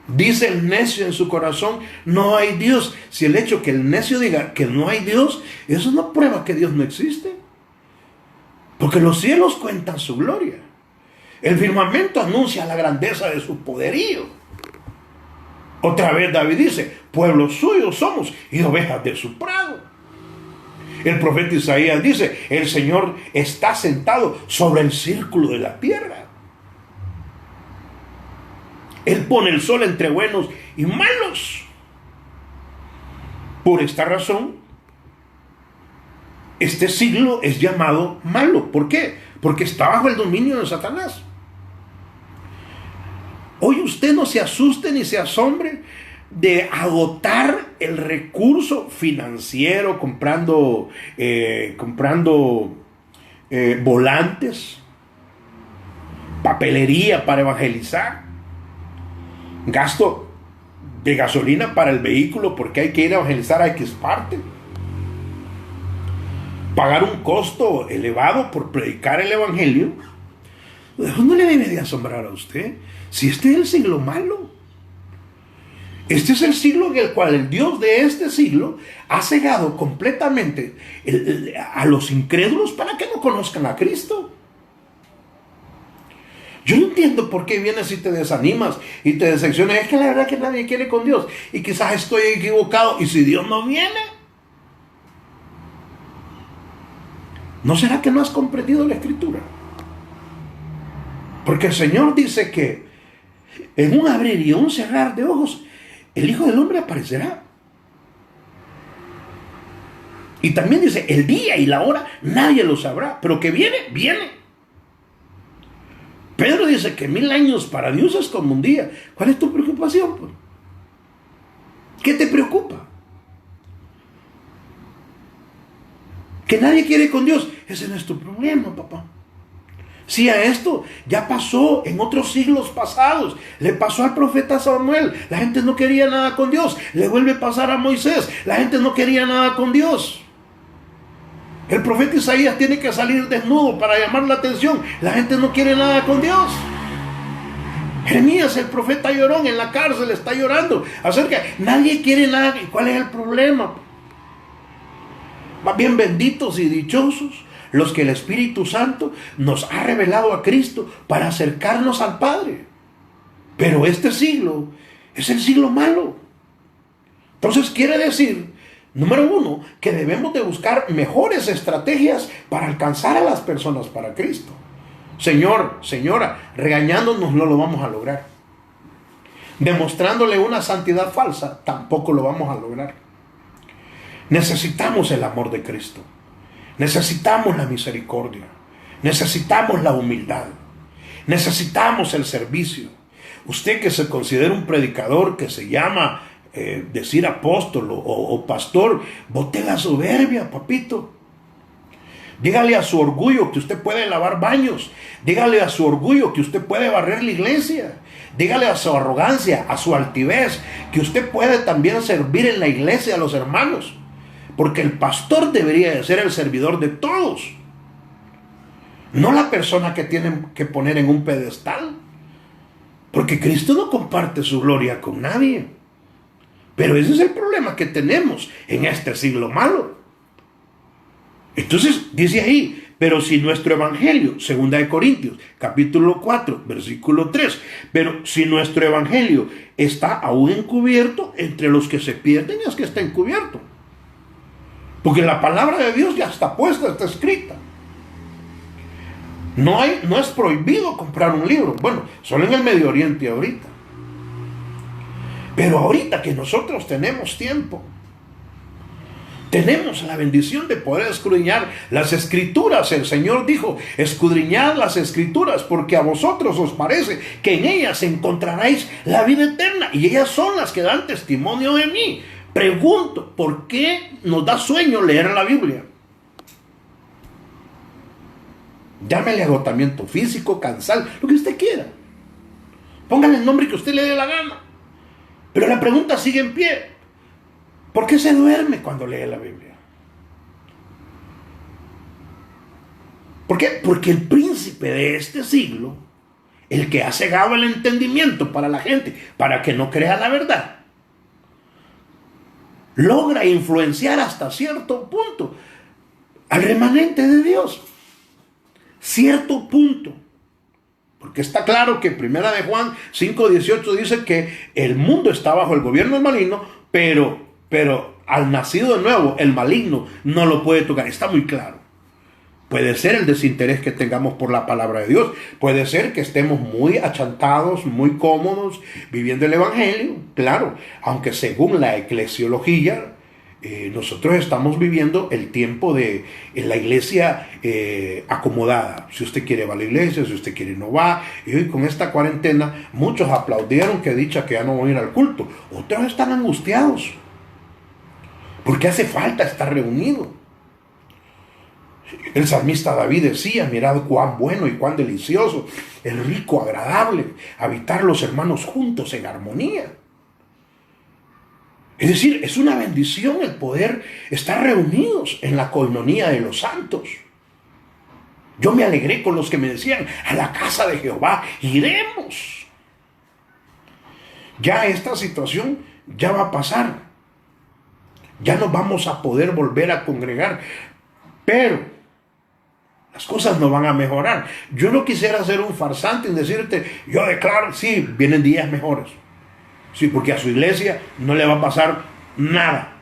Dice el necio en su corazón: no hay Dios. Si el hecho que el necio diga que no hay Dios, eso no prueba que Dios no existe. Porque los cielos cuentan su gloria. El firmamento anuncia la grandeza de su poderío. Otra vez David dice: pueblo suyo somos y ovejas de su prado. El profeta Isaías dice: el Señor está sentado sobre el círculo de la tierra. Él pone el sol entre buenos y malos. Por esta razón, este siglo es llamado malo. ¿Por qué? Porque está bajo el dominio de Satanás. Hoy usted no se asuste ni se asombre de agotar el recurso financiero comprando volantes, papelería para evangelizar, gasto de gasolina para el vehículo porque hay que ir a evangelizar a X parte, pagar un costo elevado por predicar el evangelio. Eso no le debe de asombrar a usted. Si este es el siglo malo, este es el siglo en el cual el Dios de este siglo ha cegado completamente a los incrédulos para que no conozcan a Cristo. Yo no entiendo por qué vienes y te desanimas y te decepcionas. Es que la verdad que nadie quiere con Dios y quizás estoy equivocado. Y si Dios no viene, ¿no será que no has comprendido la Escritura? Porque el Señor dice que en un abrir y un cerrar de ojos el Hijo del Hombre aparecerá. Y también dice: el día y la hora nadie lo sabrá, pero que viene, viene. Pedro dice que 1000 años para Dios es como un día. ¿Cuál es tu preocupación, pues? ¿Qué te preocupa? Que nadie quiere con Dios. Ese no es tu problema, papá. Si a esto ya pasó en otros siglos pasados, le pasó al profeta Samuel, la gente no quería nada con Dios. Le vuelve a pasar a Moisés, la gente no quería nada con Dios. El profeta Isaías tiene que salir desnudo para llamar la atención, la gente no quiere nada con Dios. Jeremías, el profeta llorón, en la cárcel está llorando acerca, nadie quiere nada. ¿Cuál es el problema? Más bien, benditos y dichosos los que el Espíritu Santo nos ha revelado a Cristo para acercarnos al Padre. Pero este siglo es el siglo malo. Entonces quiere decir, número uno, que debemos de buscar mejores estrategias para alcanzar a las personas para Cristo. Señor, señora, regañándonos no lo vamos a lograr. Demostrándole una santidad falsa tampoco lo vamos a lograr. Necesitamos el amor de Cristo. Necesitamos la misericordia. Necesitamos la humildad. Necesitamos el servicio. Usted que se considera un predicador, que se llama decir apóstol o pastor, bote la soberbia, papito. Dígale a su orgullo que usted puede lavar baños. Dígale a su orgullo que usted puede barrer la iglesia. Dígale a su arrogancia, a su altivez, que usted puede también servir en la iglesia a los hermanos. Porque el pastor debería de ser el servidor de todos. No la persona que tienen que poner en un pedestal. Porque Cristo no comparte su gloria con nadie. Pero ese es el problema que tenemos en este siglo malo. Entonces dice ahí, pero si nuestro evangelio, 2 Corintios, capítulo 4, versículo 3, pero si nuestro evangelio está aún encubierto, entre los que se pierden es que está encubierto. Porque la palabra de Dios ya está puesta, está escrita. No es prohibido comprar un libro. Bueno, solo en el Medio Oriente ahorita. Pero ahorita que nosotros tenemos tiempo, tenemos la bendición de poder escudriñar las escrituras. El Señor dijo, escudriñad las escrituras, porque a vosotros os parece que en ellas encontraréis la vida eterna, y ellas son las que dan testimonio de mí. Pregunto, ¿por qué nos da sueño leer la Biblia? Llámele agotamiento físico, cansado, lo que usted quiera. Póngale el nombre que usted le dé la gana. Pero la pregunta sigue en pie. ¿Por qué se duerme cuando lee la Biblia? ¿Por qué? Porque el príncipe de este siglo, el que ha cegado el entendimiento para la gente, para que no crea la verdad, logra influenciar hasta cierto punto al remanente de Dios. Cierto punto. Porque está claro que 1 Juan 5:18 dice que el mundo está bajo el gobierno del maligno, pero al nacido de nuevo, el maligno no lo puede tocar. Está muy claro. Puede ser el desinterés que tengamos por la palabra de Dios. Puede ser que estemos muy achantados, muy cómodos, viviendo el evangelio. Claro, aunque según la eclesiología, nosotros estamos viviendo el tiempo de la iglesia acomodada. Si usted quiere va a la iglesia, si usted quiere no va. Y hoy con esta cuarentena muchos aplaudieron que dicha que ya no van a ir al culto. Otros están angustiados porque hace falta estar reunido. El salmista David decía, mirad cuán bueno y cuán delicioso, es rico, agradable habitar los hermanos juntos en armonía. Es decir, es una bendición el poder estar reunidos en la coinonía de los santos. Yo me alegré con los que me decían, a la casa de Jehová iremos. Ya esta situación ya va a pasar. Ya nos vamos a poder volver a congregar. Pero las cosas no van a mejorar. Yo no quisiera ser un farsante en decirte, yo declaro, sí, vienen días mejores. Sí, porque a su iglesia no le va a pasar nada.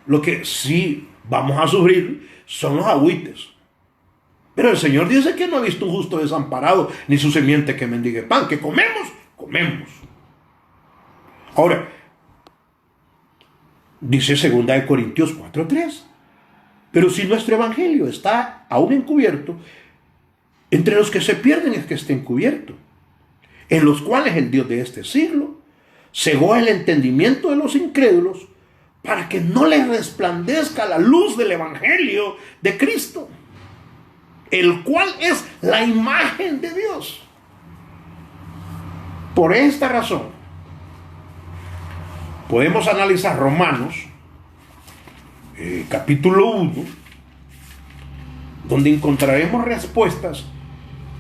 Lo que sí vamos a sufrir son los agüites. Pero el Señor dice que no ha visto un justo desamparado, ni su semiente que mendigue pan. Que comemos, comemos. Ahora, dice 2 Corintios 4:3. Pero si nuestro evangelio está aún encubierto, entre los que se pierden es que esté encubierto, en los cuales el Dios de este siglo cegó el entendimiento de los incrédulos para que no les resplandezca la luz del evangelio de Cristo, el cual es la imagen de Dios. Por esta razón, podemos analizar Romanos, capítulo 1, donde encontraremos respuestas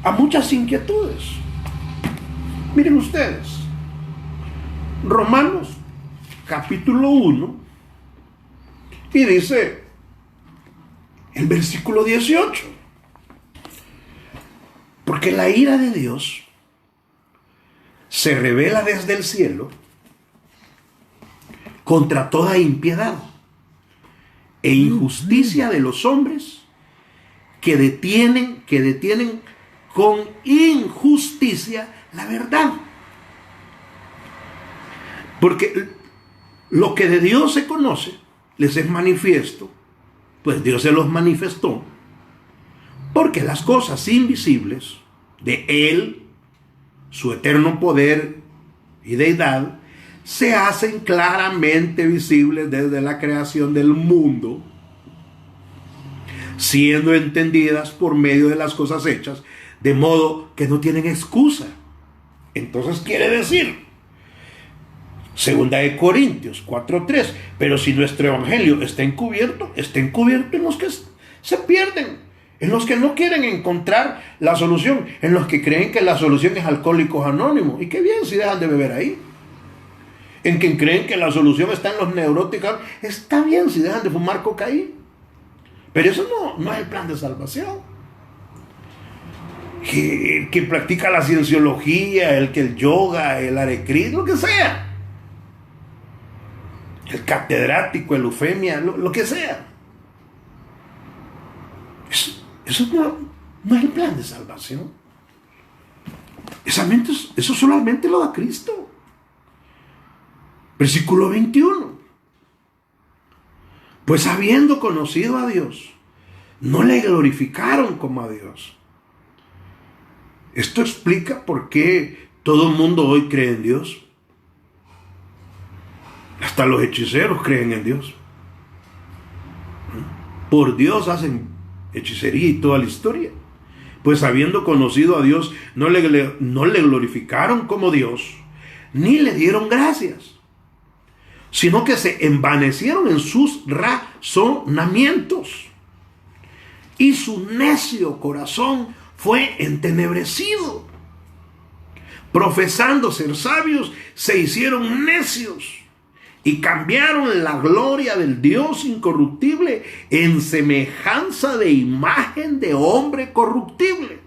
a muchas inquietudes. Miren ustedes, Romanos, capítulo 1, y dice el versículo 18, porque la ira de Dios se revela desde el cielo contra toda impiedad e injusticia de los hombres que detienen con injusticia la verdad. Porque lo que de Dios se conoce, les es manifiesto, pues Dios se los manifestó Porque las cosas invisibles de Él, su eterno poder y deidad, se hacen claramente visibles desde la creación del mundo, siendo entendidas por medio de las cosas hechas, de modo que no tienen excusa. Entonces quiere decir, 2 Corintios 4:3, pero si nuestro evangelio está encubierto en los que se pierden, en los que no quieren encontrar la solución, en los que creen que la solución es Alcohólicos Anónimos. Y qué bien si dejan de beber ahí. En quien creen que la solución está en los neuróticos, está bien si dejan de fumar cocaína. Pero eso no es el plan de salvación. Que practica la cienciología, el yoga, el Hare Krishna, lo que sea. El catedrático, el eufemia, lo que sea. Eso no es el plan de salvación. Eso solamente lo da Cristo. Versículo 21. Pues habiendo conocido a Dios, no le glorificaron como a Dios. Esto explica por qué todo el mundo hoy cree en Dios. Hasta los hechiceros creen en Dios. Por Dios hacen hechicería y toda la historia. Pues habiendo conocido a Dios, no le glorificaron como Dios, ni le dieron gracias, sino que se envanecieron en sus razonamientos, y su necio corazón fue entenebrecido. Profesando ser sabios, se hicieron necios, y cambiaron la gloria del Dios incorruptible en semejanza de imagen de hombre corruptible,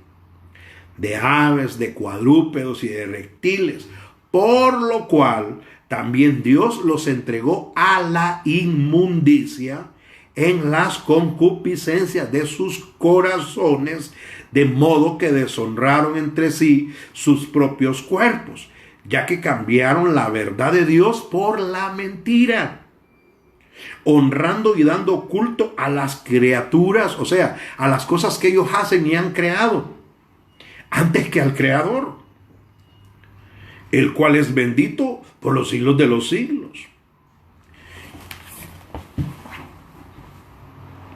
de aves, de cuadrúpedos y de reptiles, por lo cual también Dios los entregó a la inmundicia en las concupiscencias de sus corazones, de modo que deshonraron entre sí sus propios cuerpos, ya que cambiaron la verdad de Dios por la mentira, honrando y dando culto a las criaturas, o sea, a las cosas que ellos hacen y han creado, antes que al Creador, el cual es bendito por los siglos de los siglos.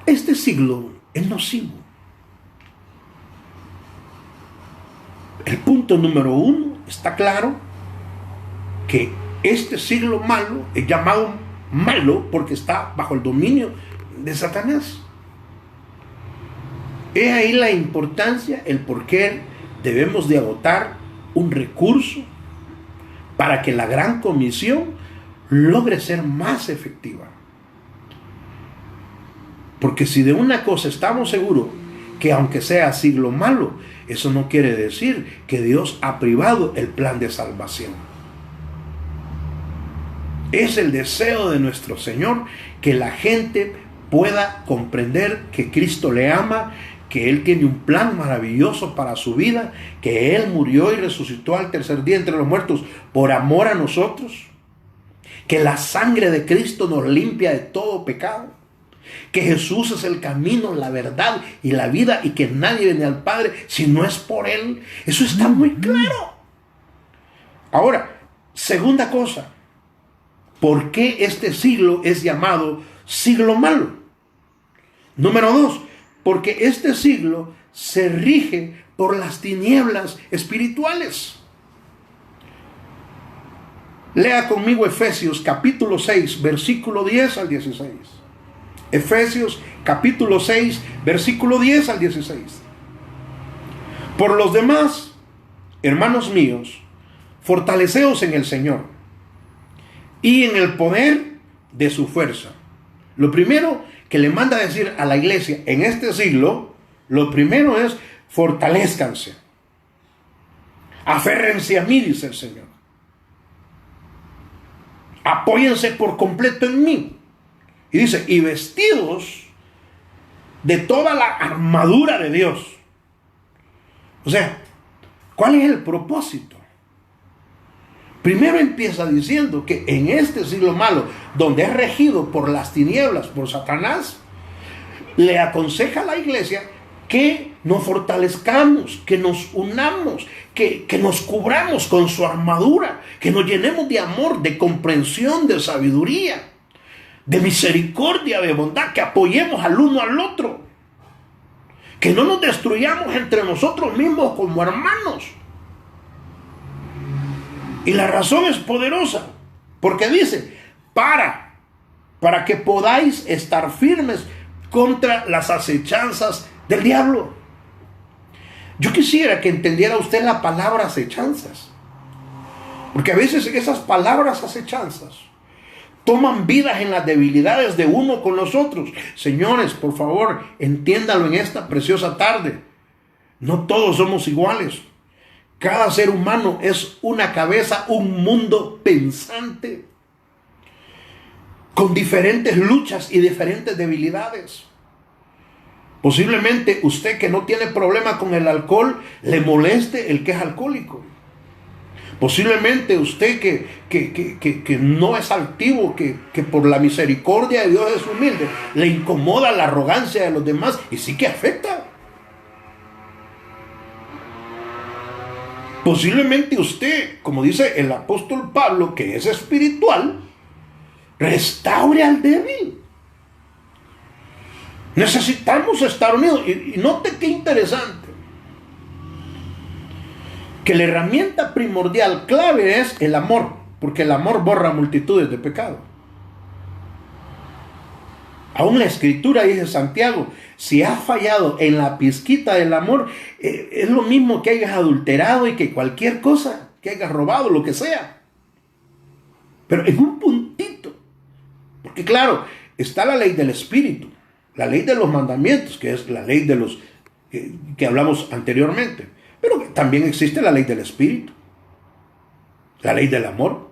Este siglo es nocivo. El punto número 1 está claro, que este siglo malo es llamado malo porque está bajo el dominio de Satanás. He ahí la importancia, el por qué debemos de agotar un recurso para que la gran comisión logre ser más efectiva. Porque si de una cosa estamos seguros, que aunque sea siglo malo, eso no quiere decir que Dios ha privado el plan de salvación. Es el deseo de nuestro Señor que la gente pueda comprender que Cristo le ama, que Él tiene un plan maravilloso para su vida, que Él murió y resucitó al tercer día entre los muertos por amor a nosotros, que la sangre de Cristo nos limpia de todo pecado, que Jesús es el camino, la verdad y la vida, y que nadie viene al Padre si no es por Él. Eso está muy claro. Ahora, segunda cosa, ¿por qué este siglo es llamado siglo malo? Número 2, porque este siglo se rige por las tinieblas espirituales. Lea conmigo Efesios capítulo 6, versículo 10 al 16. Efesios capítulo 6, versículo 10 al 16. Por los demás, hermanos míos, fortaleceos en el Señor y en el poder de su fuerza. Lo primero que le manda a decir a la iglesia en este siglo, lo primero es: fortalezcanse. Aférrense a mí, dice el Señor. Apóyense por completo en mí. Y dice: y vestidos de toda la armadura de Dios. O sea, ¿cuál es el propósito? Primero empieza diciendo que en este siglo malo, donde es regido por las tinieblas, por Satanás, le aconseja a la iglesia que nos fortalezcamos, que nos unamos, que nos cubramos con su armadura, que nos llenemos de amor, de comprensión, de sabiduría, de misericordia, de bondad, que apoyemos al uno al otro, que no nos destruyamos entre nosotros mismos como hermanos. Y la razón es poderosa, porque dice, para que podáis estar firmes contra las acechanzas del diablo. Yo quisiera que entendiera usted la palabra acechanzas, porque a veces esas palabras acechanzas toman vidas en las debilidades de uno con los otros. Señores, por favor, entiéndalo en esta preciosa tarde. No todos somos iguales. Cada ser humano es una cabeza, un mundo pensante, con diferentes luchas y diferentes debilidades. Posiblemente usted que no tiene problema con el alcohol, le moleste el que es alcohólico. Posiblemente usted que no es altivo, que por la misericordia de Dios es humilde, le incomoda la arrogancia de los demás y sí que afecta. Posiblemente usted, como dice el apóstol Pablo, que es espiritual, restaure al débil. Necesitamos estar unidos. Y note qué interesante, que la herramienta primordial, clave, es el amor, porque el amor borra multitudes de pecados. Aún la escritura dice, Santiago, si has fallado en la pizquita del amor, es lo mismo que hayas adulterado y que cualquier cosa, que hayas robado, lo que sea. Pero en un puntito, porque claro, está la ley del espíritu, la ley de los mandamientos, que es la ley de los que hablamos anteriormente. Pero también existe la ley del espíritu, la ley del amor.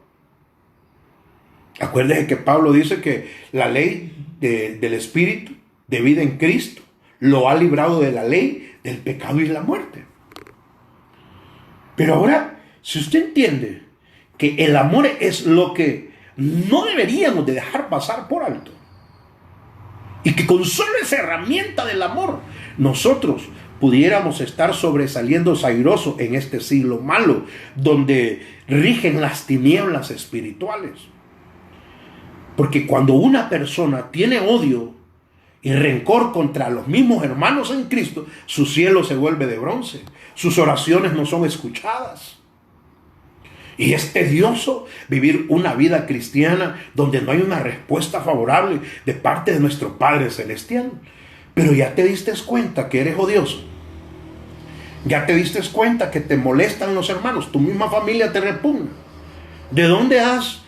Acuérdense que Pablo dice que la ley del espíritu de vida en Cristo lo ha librado de la ley del pecado y la muerte. Pero ahora, si usted entiende que el amor es lo que no deberíamos de dejar pasar por alto, y que con solo esa herramienta del amor nosotros pudiéramos estar sobresaliendo airoso en este siglo malo, donde rigen las tinieblas espirituales. Porque cuando una persona tiene odio y rencor contra los mismos hermanos en Cristo, su cielo se vuelve de bronce, sus oraciones no son escuchadas. Y es tedioso vivir una vida cristiana donde no hay una respuesta favorable de parte de nuestro Padre Celestial. Pero ya te diste cuenta que eres odioso. Ya te diste cuenta que te molestan los hermanos. Tu misma familia te repugna. ¿De dónde has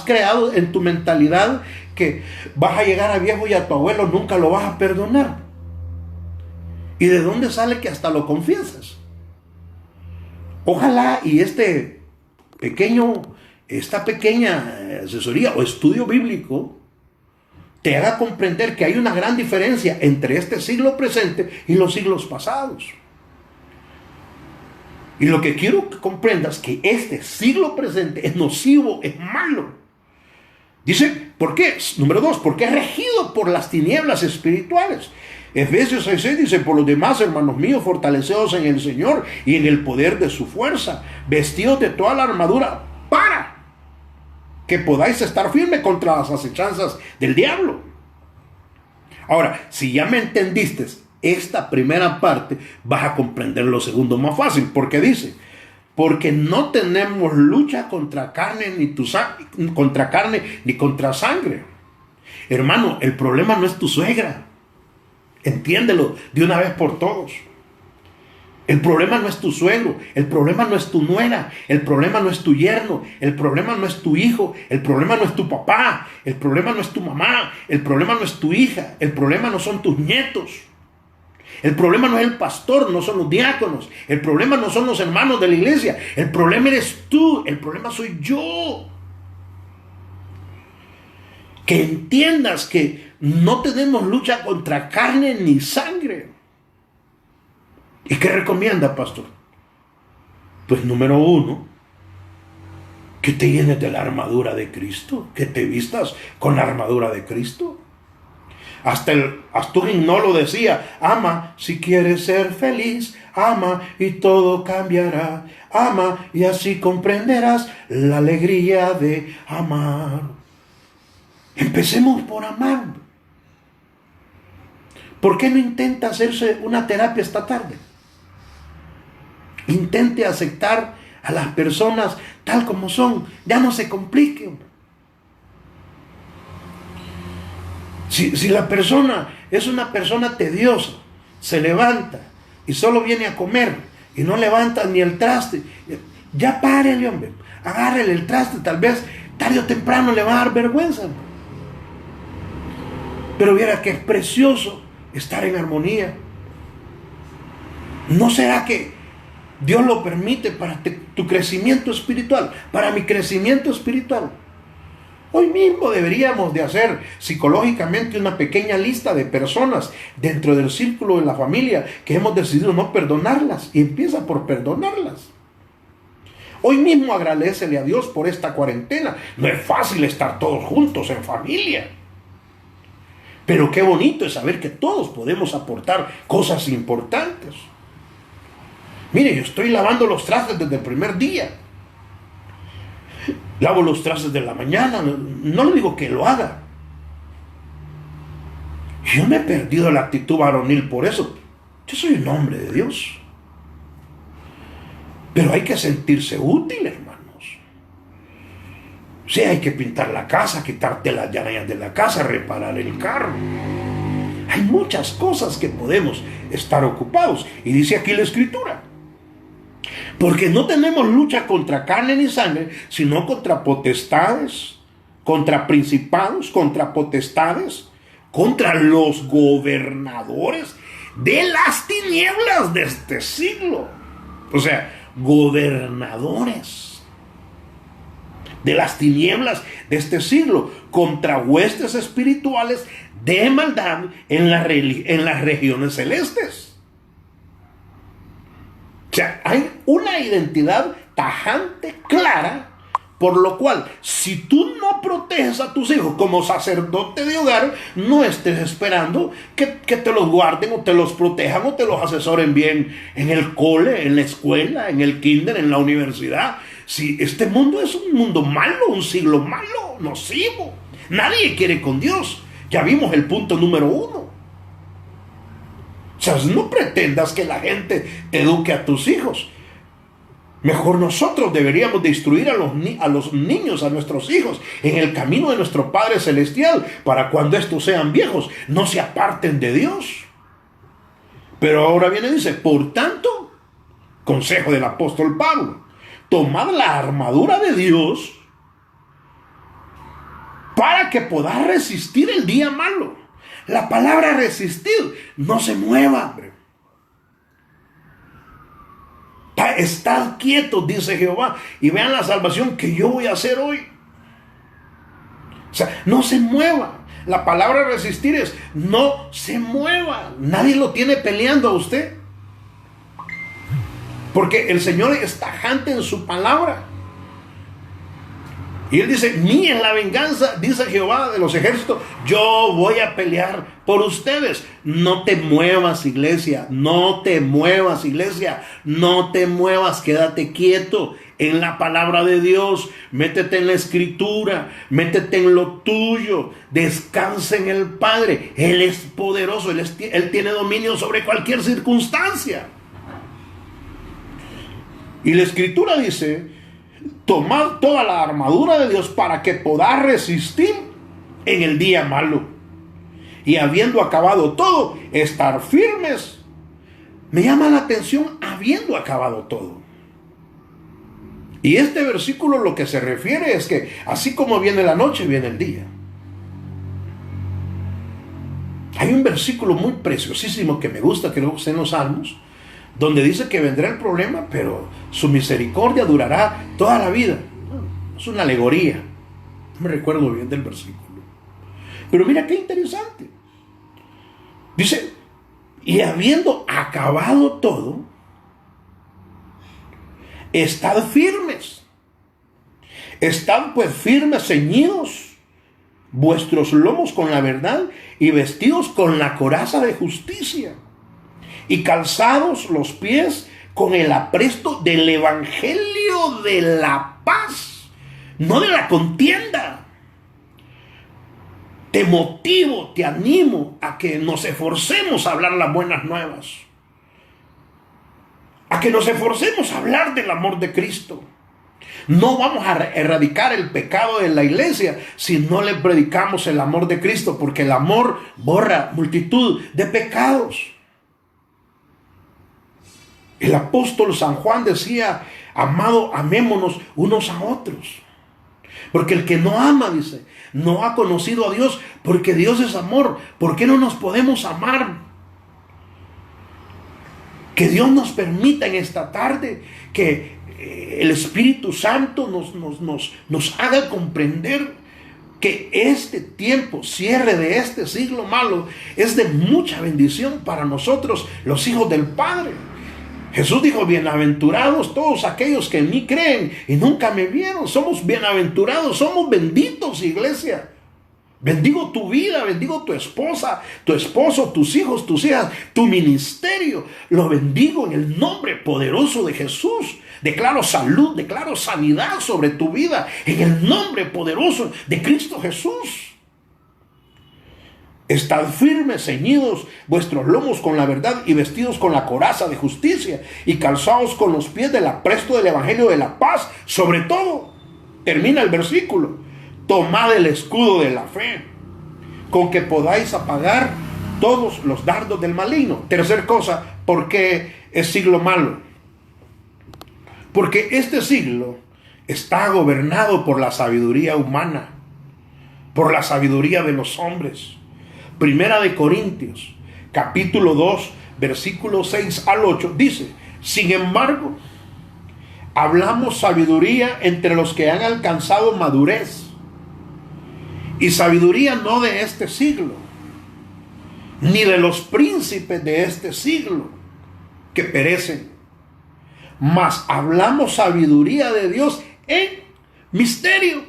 creado en tu mentalidad que vas a llegar a viejo y a tu abuelo nunca lo vas a perdonar? ¿Y de dónde sale que hasta lo confiesas? Ojalá y esta pequeña asesoría o estudio bíblico te haga comprender que hay una gran diferencia entre este siglo presente y los siglos pasados. Y lo que quiero que comprendas es que este siglo presente es nocivo, es malo. Dice, ¿por qué? Número 2, porque es regido por las tinieblas espirituales. Efesios 6:6 dice, por los demás, hermanos míos, fortaleceos en el Señor y en el poder de su fuerza, vestidos de toda la armadura para que podáis estar firmes contra las acechanzas del diablo. Ahora, si ya me entendiste esta primera parte, vas a comprender lo segundo más fácil, porque dice, porque no tenemos lucha contra carne ni contra sangre. Hermano, el problema no es tu suegra. Entiéndelo de una vez por todos. El problema no es tu suegro, el problema no es tu nuera, el problema no es tu yerno, el problema no es tu hijo, el problema no es tu papá, el problema no es tu mamá, el problema no es tu hija, el problema no son tus nietos. El problema no es el pastor, no son los diáconos, el problema no son los hermanos de la iglesia, el problema eres tú, el problema soy yo. Que entiendas que no tenemos lucha contra carne ni sangre. ¿Y qué recomienda, pastor? Pues número 1, que te llenes de la armadura de Cristo, que te vistas con la armadura de Cristo. Hasta un himnólogo decía: ama si quieres ser feliz, ama y todo cambiará. Ama y así comprenderás la alegría de amar. Empecemos por amar. ¿Por qué no intenta hacerse una terapia esta tarde? Intente aceptar a las personas tal como son. Ya no se complique. Si la persona es una persona tediosa, se levanta y solo viene a comer y no levanta ni el traste, ya párele, hombre. Agárrele el traste. Tal vez tarde o temprano le va a dar vergüenza. Pero viera que es precioso estar en armonía. ¿No será que Dios lo permite para tu crecimiento espiritual, para mi crecimiento espiritual? Hoy mismo deberíamos de hacer psicológicamente una pequeña lista de personas dentro del círculo de la familia que hemos decidido no perdonarlas, y empieza por perdonarlas. Hoy mismo agradécele a Dios por esta cuarentena. No es fácil estar todos juntos en familia, pero qué bonito es saber que todos podemos aportar cosas importantes. Mire, yo estoy lavando los trastes desde el primer día. Lavo los trastes de la mañana. No le digo que lo haga. Yo me he perdido la actitud varonil por eso. Yo soy un hombre de Dios. Pero hay que sentirse útil, hermanos. Sí, hay que pintar la casa, quitarte las llaves de la casa, reparar el carro. Hay muchas cosas que podemos estar ocupados. Y dice aquí la Escritura: porque no tenemos lucha contra carne ni sangre, sino contra potestades, contra principados, contra potestades, contra los gobernadores de las tinieblas de este siglo. O sea, gobernadores de las tinieblas de este siglo, contra huestes espirituales de maldad en las regiones celestes. O sea, hay una identidad tajante, clara, por lo cual, si tú no proteges a tus hijos como sacerdote de hogar, no estés esperando que te los guarden o te los protejan o te los asesoren bien en el cole, en la escuela, en el kinder, en la universidad. Si este mundo es un mundo malo, un siglo malo, nocivo. Nadie quiere con Dios. Ya vimos el punto número 1. O sea, no pretendas que la gente te eduque a tus hijos. Mejor nosotros deberíamos de instruir a los niños, a nuestros hijos, en el camino de nuestro Padre Celestial, para cuando estos sean viejos, no se aparten de Dios. Pero ahora viene y dice: por tanto, consejo del apóstol Pablo, tomad la armadura de Dios para que podáis resistir el día malo. La palabra resistir, no se mueva, hombre. Estad quietos, dice Jehová, y vean la salvación que yo voy a hacer hoy. O sea, no se mueva. La palabra resistir es: no se mueva. Nadie lo tiene peleando a usted, porque el Señor es tajante en su palabra. Y Él dice: mía es la venganza, dice Jehová de los ejércitos, yo voy a pelear por ustedes. No te muevas, iglesia, no te muevas, iglesia, no te muevas, quédate quieto en la palabra de Dios, métete en la Escritura, métete en lo tuyo, descansa en el Padre. Él es poderoso, Él tiene dominio sobre cualquier circunstancia. Y la Escritura dice: tomad toda la armadura de Dios para que podáis resistir en el día malo. Y habiendo acabado todo, estar firmes. Me llama la atención: habiendo acabado todo. Y este versículo lo que se refiere es que así como viene la noche, viene el día. Hay un versículo muy preciosísimo que me gusta, que luego está en los Salmos, donde dice que vendrá el problema, pero su misericordia durará toda la vida. Es una alegoría. No me recuerdo bien del versículo. Pero mira qué interesante. Dice: y habiendo acabado todo, estad firmes. Estad pues firmes, ceñidos vuestros lomos con la verdad y vestidos con la coraza de justicia y calzados los pies con el apresto del evangelio de la paz, no de la contienda. Te motivo, te animo a que nos esforcemos a hablar las buenas nuevas, a que nos esforcemos a hablar del amor de Cristo. No vamos a erradicar el pecado de la iglesia si no le predicamos el amor de Cristo, porque el amor borra multitud de pecados. El apóstol San Juan decía: amado, amémonos unos a otros. Porque el que no ama, dice, no ha conocido a Dios, porque Dios es amor. ¿Por qué no nos podemos amar? Que Dios nos permita en esta tarde que el Espíritu Santo nos haga comprender que este tiempo, cierre de este siglo malo, es de mucha bendición para nosotros, los hijos del Padre. Jesús dijo: bienaventurados todos aquellos que en mí creen y nunca me vieron. Somos bienaventurados, somos benditos, iglesia. Bendigo tu vida, bendigo tu esposa, tu esposo, tus hijos, tus hijas, tu ministerio. Lo bendigo en el nombre poderoso de Jesús. Declaro salud, declaro sanidad sobre tu vida en el nombre poderoso de Cristo Jesús. Estad firmes, ceñidos vuestros lomos con la verdad y vestidos con la coraza de justicia y calzados con los pies del apresto del evangelio de la paz. Sobre todo, termina el versículo: tomad el escudo de la fe, con que podáis apagar todos los dardos del maligno. Tercer cosa, ¿por qué es siglo malo? Porque este siglo está gobernado por la sabiduría humana, por la sabiduría de los hombres. Primera de Corintios, capítulo 2, versículos 6 al 8, dice: sin embargo, hablamos sabiduría entre los que han alcanzado madurez, y sabiduría no de este siglo, ni de los príncipes de este siglo, que perecen, mas hablamos sabiduría de Dios en misterio,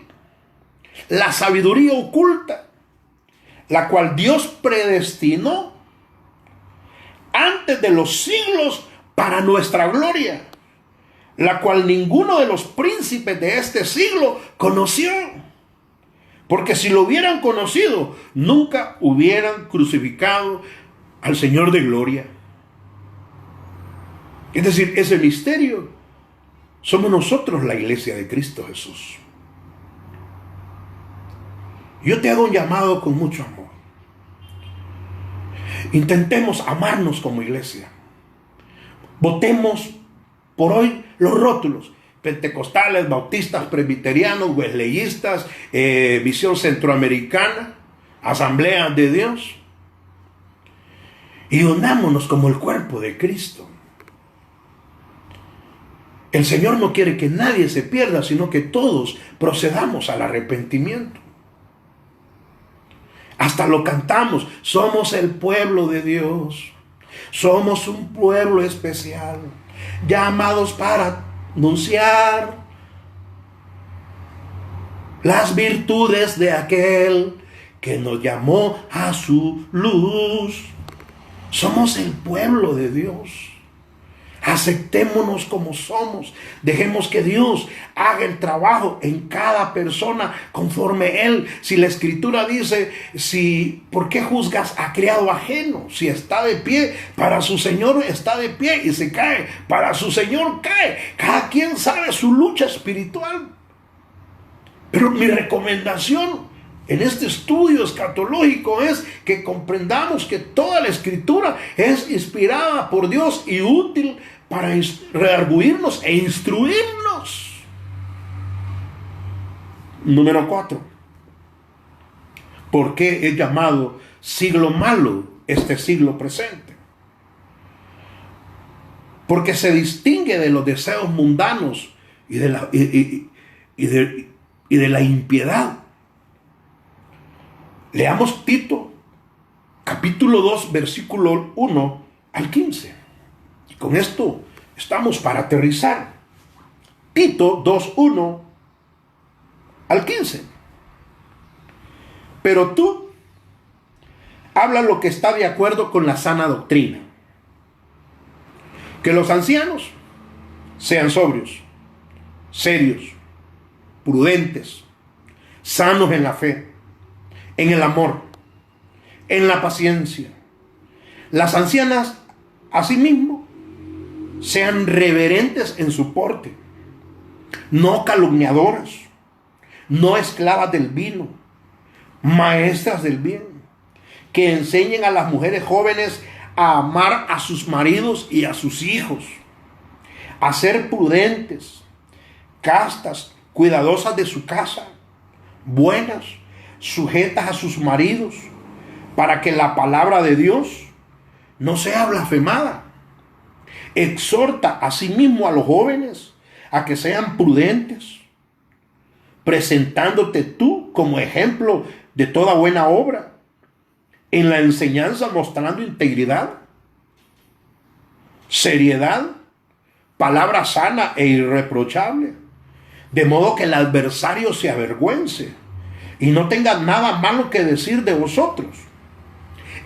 la sabiduría oculta, la cual Dios predestinó antes de los siglos para nuestra gloria, la cual ninguno de los príncipes de este siglo conoció. Porque si lo hubieran conocido, nunca hubieran crucificado al Señor de gloria. Es decir, ese misterio somos nosotros, la iglesia de Cristo Jesús. Yo te hago un llamado con mucho amor. Intentemos amarnos como iglesia. Votemos por hoy los rótulos: pentecostales, bautistas, presbiterianos, wesleyistas, visión centroamericana, asamblea de Dios. Y unámonos como el cuerpo de Cristo. El Señor no quiere que nadie se pierda, sino que todos procedamos al arrepentimiento. Hasta lo cantamos: somos el pueblo de Dios, somos un pueblo especial, llamados para anunciar las virtudes de aquel que nos llamó a su luz. Somos el pueblo de Dios. Aceptémonos como somos. Dejemos que Dios haga el trabajo en cada persona conforme Él. Si la Escritura dice: ¿por qué juzgas a criado ajeno? Si está de pie, para su Señor está de pie, y se cae, para su Señor cae. Cada quien sabe su lucha espiritual. Pero mi recomendación en este estudio escatológico es que comprendamos que toda la Escritura es inspirada por Dios y útil para redarguirnos e instruirnos. Número 4. ¿Por qué es llamado siglo malo este siglo presente? Porque se distingue de los deseos mundanos y de la impiedad. Leamos Tito, capítulo 2, versículo 1 al 15. Y con esto estamos para aterrizar. Tito 2, 1 al 15. Pero tú habla lo que está de acuerdo con la sana doctrina. Que los ancianos sean sobrios, serios, prudentes, sanos en la fe, en el amor, en la paciencia. Las ancianas, asimismo, sean reverentes en su porte, no calumniadoras, no esclavas del vino, maestras del bien, que enseñen a las mujeres jóvenes a amar a sus maridos y a sus hijos, a ser prudentes, castas, cuidadosas de su casa, buenas, sujetas a sus maridos, para que la palabra de Dios no sea blasfemada. Exhorta asimismo a los jóvenes a que sean prudentes, presentándote tú como ejemplo de toda buena obra, en la enseñanza mostrando integridad, seriedad, palabra sana e irreprochable, de modo que el adversario se avergüence y no tenga nada malo que decir de vosotros.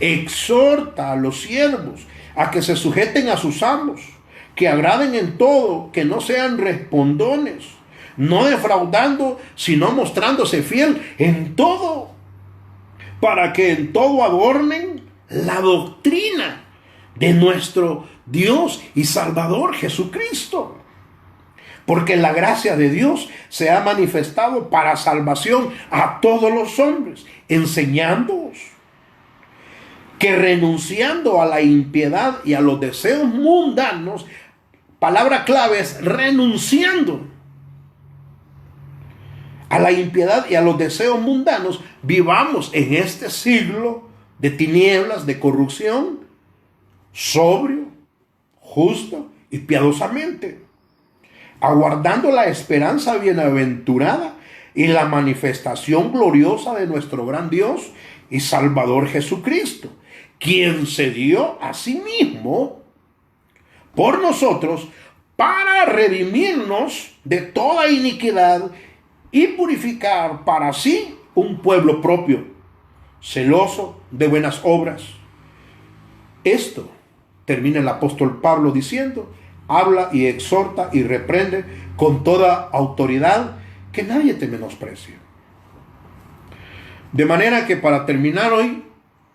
Exhorta a los siervos a que se sujeten a sus amos, que agraden en todo, que no sean respondones, no defraudando, sino mostrándose fiel en todo, para que en todo adornen la doctrina de nuestro Dios y Salvador Jesucristo. Porque la gracia de Dios se ha manifestado para salvación a todos los hombres, enseñándoos que renunciando a la impiedad y a los deseos mundanos, palabra clave es renunciando a la impiedad y a los deseos mundanos, vivamos en este siglo de tinieblas, de corrupción, sobrio, justo y piadosamente, aguardando la esperanza bienaventurada y la manifestación gloriosa de nuestro gran Dios y Salvador Jesucristo, quien se dio a sí mismo por nosotros para redimirnos de toda iniquidad y purificar para sí un pueblo propio, celoso de buenas obras. Esto termina el apóstol Pablo diciendo: habla y exhorta y reprende con toda autoridad, que nadie te menosprecie. De manera que para terminar hoy,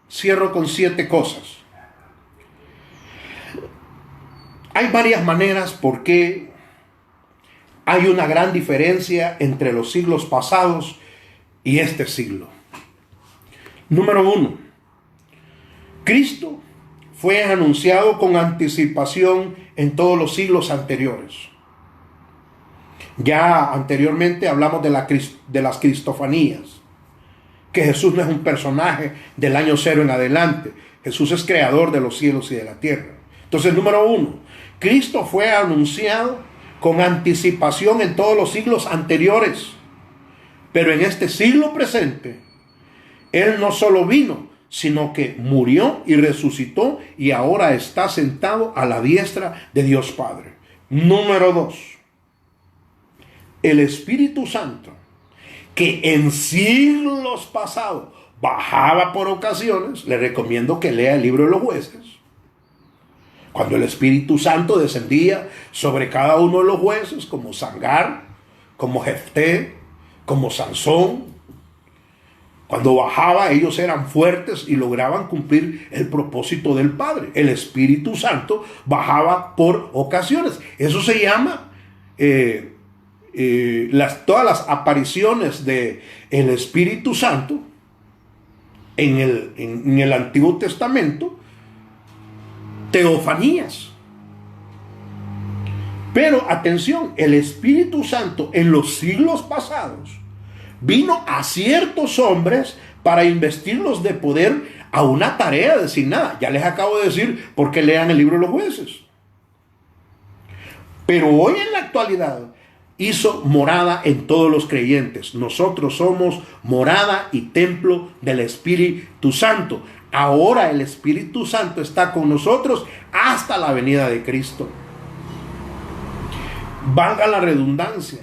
cierro con 7 cosas. Hay varias maneras por qué hay una gran diferencia entre los siglos pasados y este siglo. Número 1. Cristo fue anunciado con anticipación en todos los siglos anteriores. Ya anteriormente hablamos de las cristofanías, que Jesús no es un personaje del año 0 en adelante. Jesús es creador de los cielos y de la tierra. Entonces, número 1, Cristo fue anunciado con anticipación en todos los siglos anteriores. Pero en este siglo presente, Él no solo vino, sino que murió y resucitó y ahora está sentado a la diestra de Dios Padre. Número 2, el Espíritu Santo, que en siglos pasados bajaba por ocasiones. Le recomiendo que lea el libro de los Jueces. Cuando el Espíritu Santo descendía sobre cada uno de los jueces, como Sangar, como Jefté, como Sansón. Cuando bajaba, ellos eran fuertes y lograban cumplir el propósito del Padre. El Espíritu Santo bajaba por ocasiones. Eso se llama todas las apariciones del Espíritu Santo en el Antiguo Testamento, teofanías. Pero atención, el Espíritu Santo en los siglos pasados vino a ciertos hombres para investirlos de poder a una tarea designada. Ya les acabo de decir por qué lean el libro de los Jueces. Pero hoy en la actualidad hizo morada en todos los creyentes. Nosotros somos morada y templo del Espíritu Santo. Ahora el Espíritu Santo está con nosotros hasta la venida de Cristo. Valga la redundancia.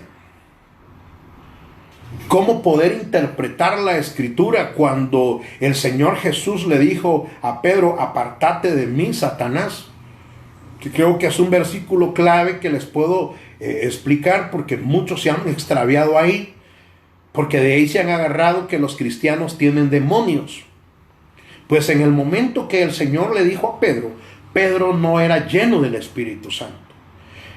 ¿Cómo poder interpretar la escritura cuando el Señor Jesús le dijo a Pedro, apartate de mí, Satanás? Que creo que es un versículo clave que les puedo explicar, porque muchos se han extraviado ahí, porque de ahí se han agarrado que los cristianos tienen demonios. Pues en el momento que el Señor le dijo a Pedro, Pedro no era lleno del Espíritu Santo.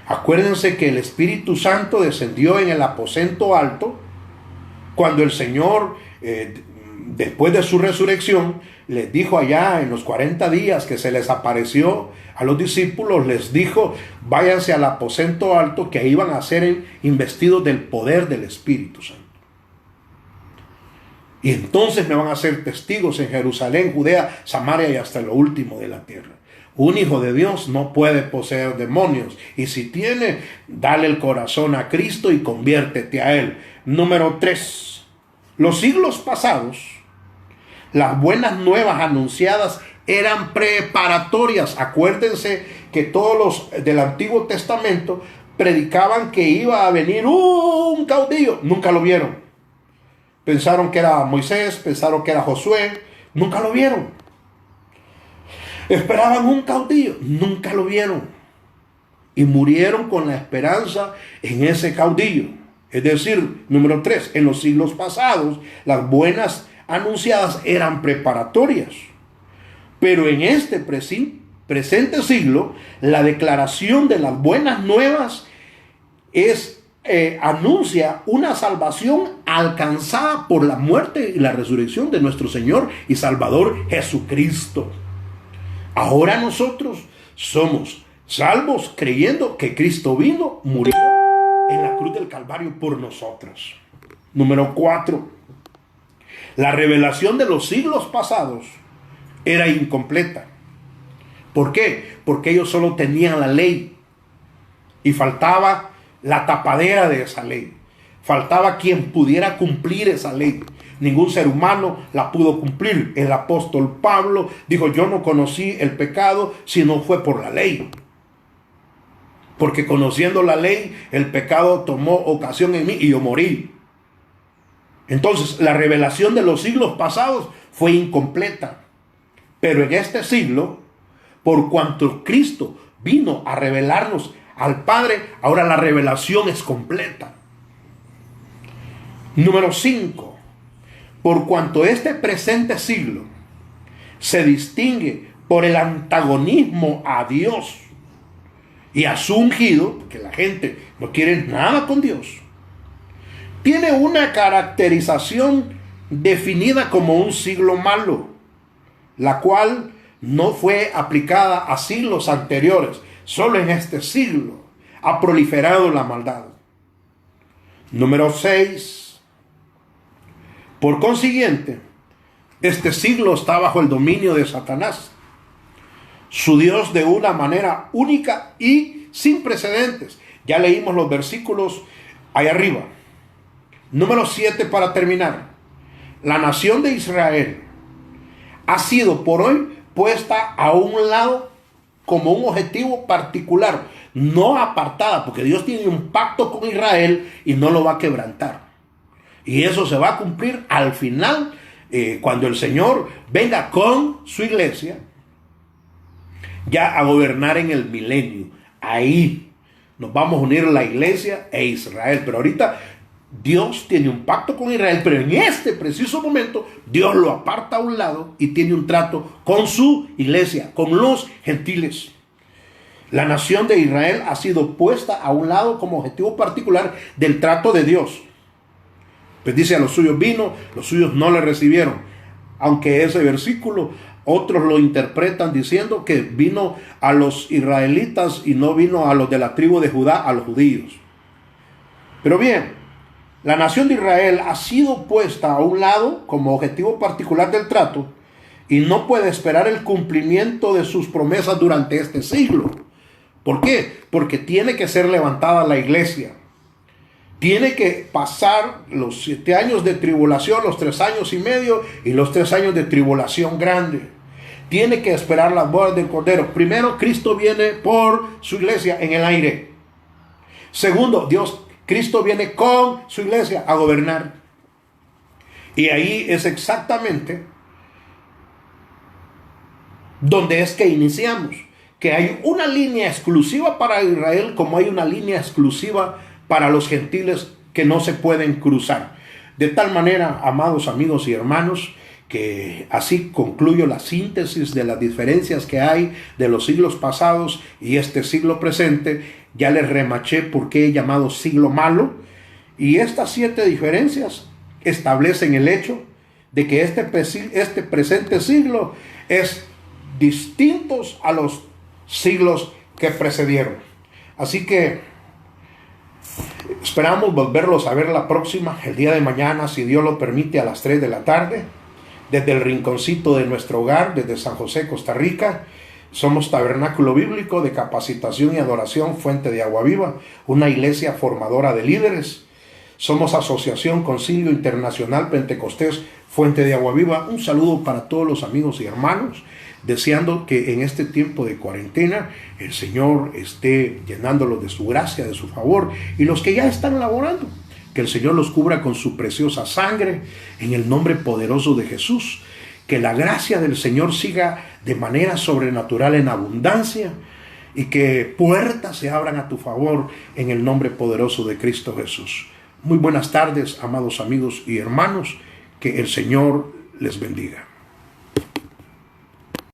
Acuérdense que el Espíritu Santo descendió en el aposento alto cuando el Señor, después de su resurrección, les dijo allá en los 40 días que se les apareció a los discípulos, les dijo, váyanse al aposento alto, que ahí van a ser investidos del poder del Espíritu Santo. Y entonces me van a ser testigos en Jerusalén, Judea, Samaria y hasta lo último de la tierra. Un hijo de Dios no puede poseer demonios. Y si tiene, dale el corazón a Cristo y conviértete a Él. Número 3. Los siglos pasados, las buenas nuevas anunciadas eran preparatorias. Acuérdense que todos los del Antiguo Testamento predicaban que iba a venir un caudillo. Nunca lo vieron. Pensaron que era Moisés, pensaron que era Josué. Nunca lo vieron. Esperaban un caudillo. Nunca lo vieron. Y murieron con la esperanza en ese caudillo. Es decir, número 3, en los siglos pasados, las buenas anunciadas eran preparatorias. Pero en este presente siglo, la declaración de las buenas nuevas anuncia una salvación alcanzada por la muerte y la resurrección de nuestro Señor y Salvador Jesucristo. Ahora nosotros somos salvos creyendo que Cristo vino, murió en la cruz del Calvario por nosotros. Número 4. La revelación de los siglos pasados era incompleta. ¿Por qué? Porque ellos solo tenían la ley y faltaba la tapadera de esa ley. Faltaba quien pudiera cumplir esa ley. Ningún ser humano la pudo cumplir. El apóstol Pablo dijo, yo no conocí el pecado si no fue por la ley. Porque conociendo la ley, el pecado tomó ocasión en mí y yo morí. Entonces, la revelación de los siglos pasados fue incompleta. Pero en este siglo, por cuanto Cristo vino a revelarnos al Padre, ahora la revelación es completa. Número 5. Por cuanto este presente siglo se distingue por el antagonismo a Dios y a su ungido, que la gente no quiere nada con Dios, tiene una caracterización definida como un siglo malo, la cual no fue aplicada a siglos anteriores. Solo en este siglo ha proliferado la maldad. Número 6. Por consiguiente, este siglo está bajo el dominio de Satanás, su Dios, de una manera única y sin precedentes. Ya leímos los versículos ahí arriba. Número 7 para terminar. La nación de Israel ha sido por hoy puesta a un lado como un objetivo particular, no apartada, porque Dios tiene un pacto con Israel y no lo va a quebrantar. Y eso se va a cumplir al final, cuando el Señor venga con su iglesia ya a gobernar en el milenio. Ahí nos vamos a unir la iglesia e Israel. Pero ahorita Dios tiene un pacto con Israel, pero en este preciso momento Dios lo aparta a un lado y tiene un trato con su iglesia, con los gentiles. La nación de Israel ha sido puesta a un lado como objetivo particular del trato de Dios. Pues dice, a los suyos vino, los suyos no le recibieron. Aunque ese versículo otros lo interpretan diciendo que vino a los israelitas y no vino a los de la tribu de Judá, a los judíos. Pero bien, la nación de Israel ha sido puesta a un lado como objetivo particular del trato y no puede esperar el cumplimiento de sus promesas durante este siglo. ¿Por qué? Porque tiene que ser levantada la iglesia. Tiene que pasar los 7 años de tribulación, los 3 años y medio y los 3 años de tribulación grande. Tiene que esperar las bodas del Cordero. Primero, Cristo viene por su iglesia en el aire. Segundo, Cristo viene con su iglesia a gobernar. Y ahí es exactamente donde es que iniciamos, que hay una línea exclusiva para Israel, como hay una línea exclusiva para los gentiles que no se pueden cruzar. De tal manera, amados amigos y hermanos, que así concluyo la síntesis de las diferencias que hay de los siglos pasados y este siglo presente. Ya les remaché por qué he llamado siglo malo, y estas 7 diferencias establecen el hecho de que este presente siglo es distintos a los siglos que precedieron. Así que esperamos volverlos a ver la próxima, el día de mañana, si Dios lo permite, a las 3 de la tarde, desde el rinconcito de nuestro hogar, desde San José, Costa Rica. Somos Tabernáculo Bíblico de Capacitación y Adoración Fuente de Agua Viva, una iglesia formadora de líderes. Somos Asociación Concilio Internacional Pentecostés Fuente de Agua Viva. Un saludo para todos los amigos y hermanos, deseando que en este tiempo de cuarentena el Señor esté llenándolos de su gracia, de su favor, y los que ya están laborando, que el Señor los cubra con su preciosa sangre, en el nombre poderoso de Jesús. Que la gracia del Señor siga de manera sobrenatural en abundancia, y que puertas se abran a tu favor en el nombre poderoso de Cristo Jesús. Muy buenas tardes, amados amigos y hermanos, que el Señor les bendiga.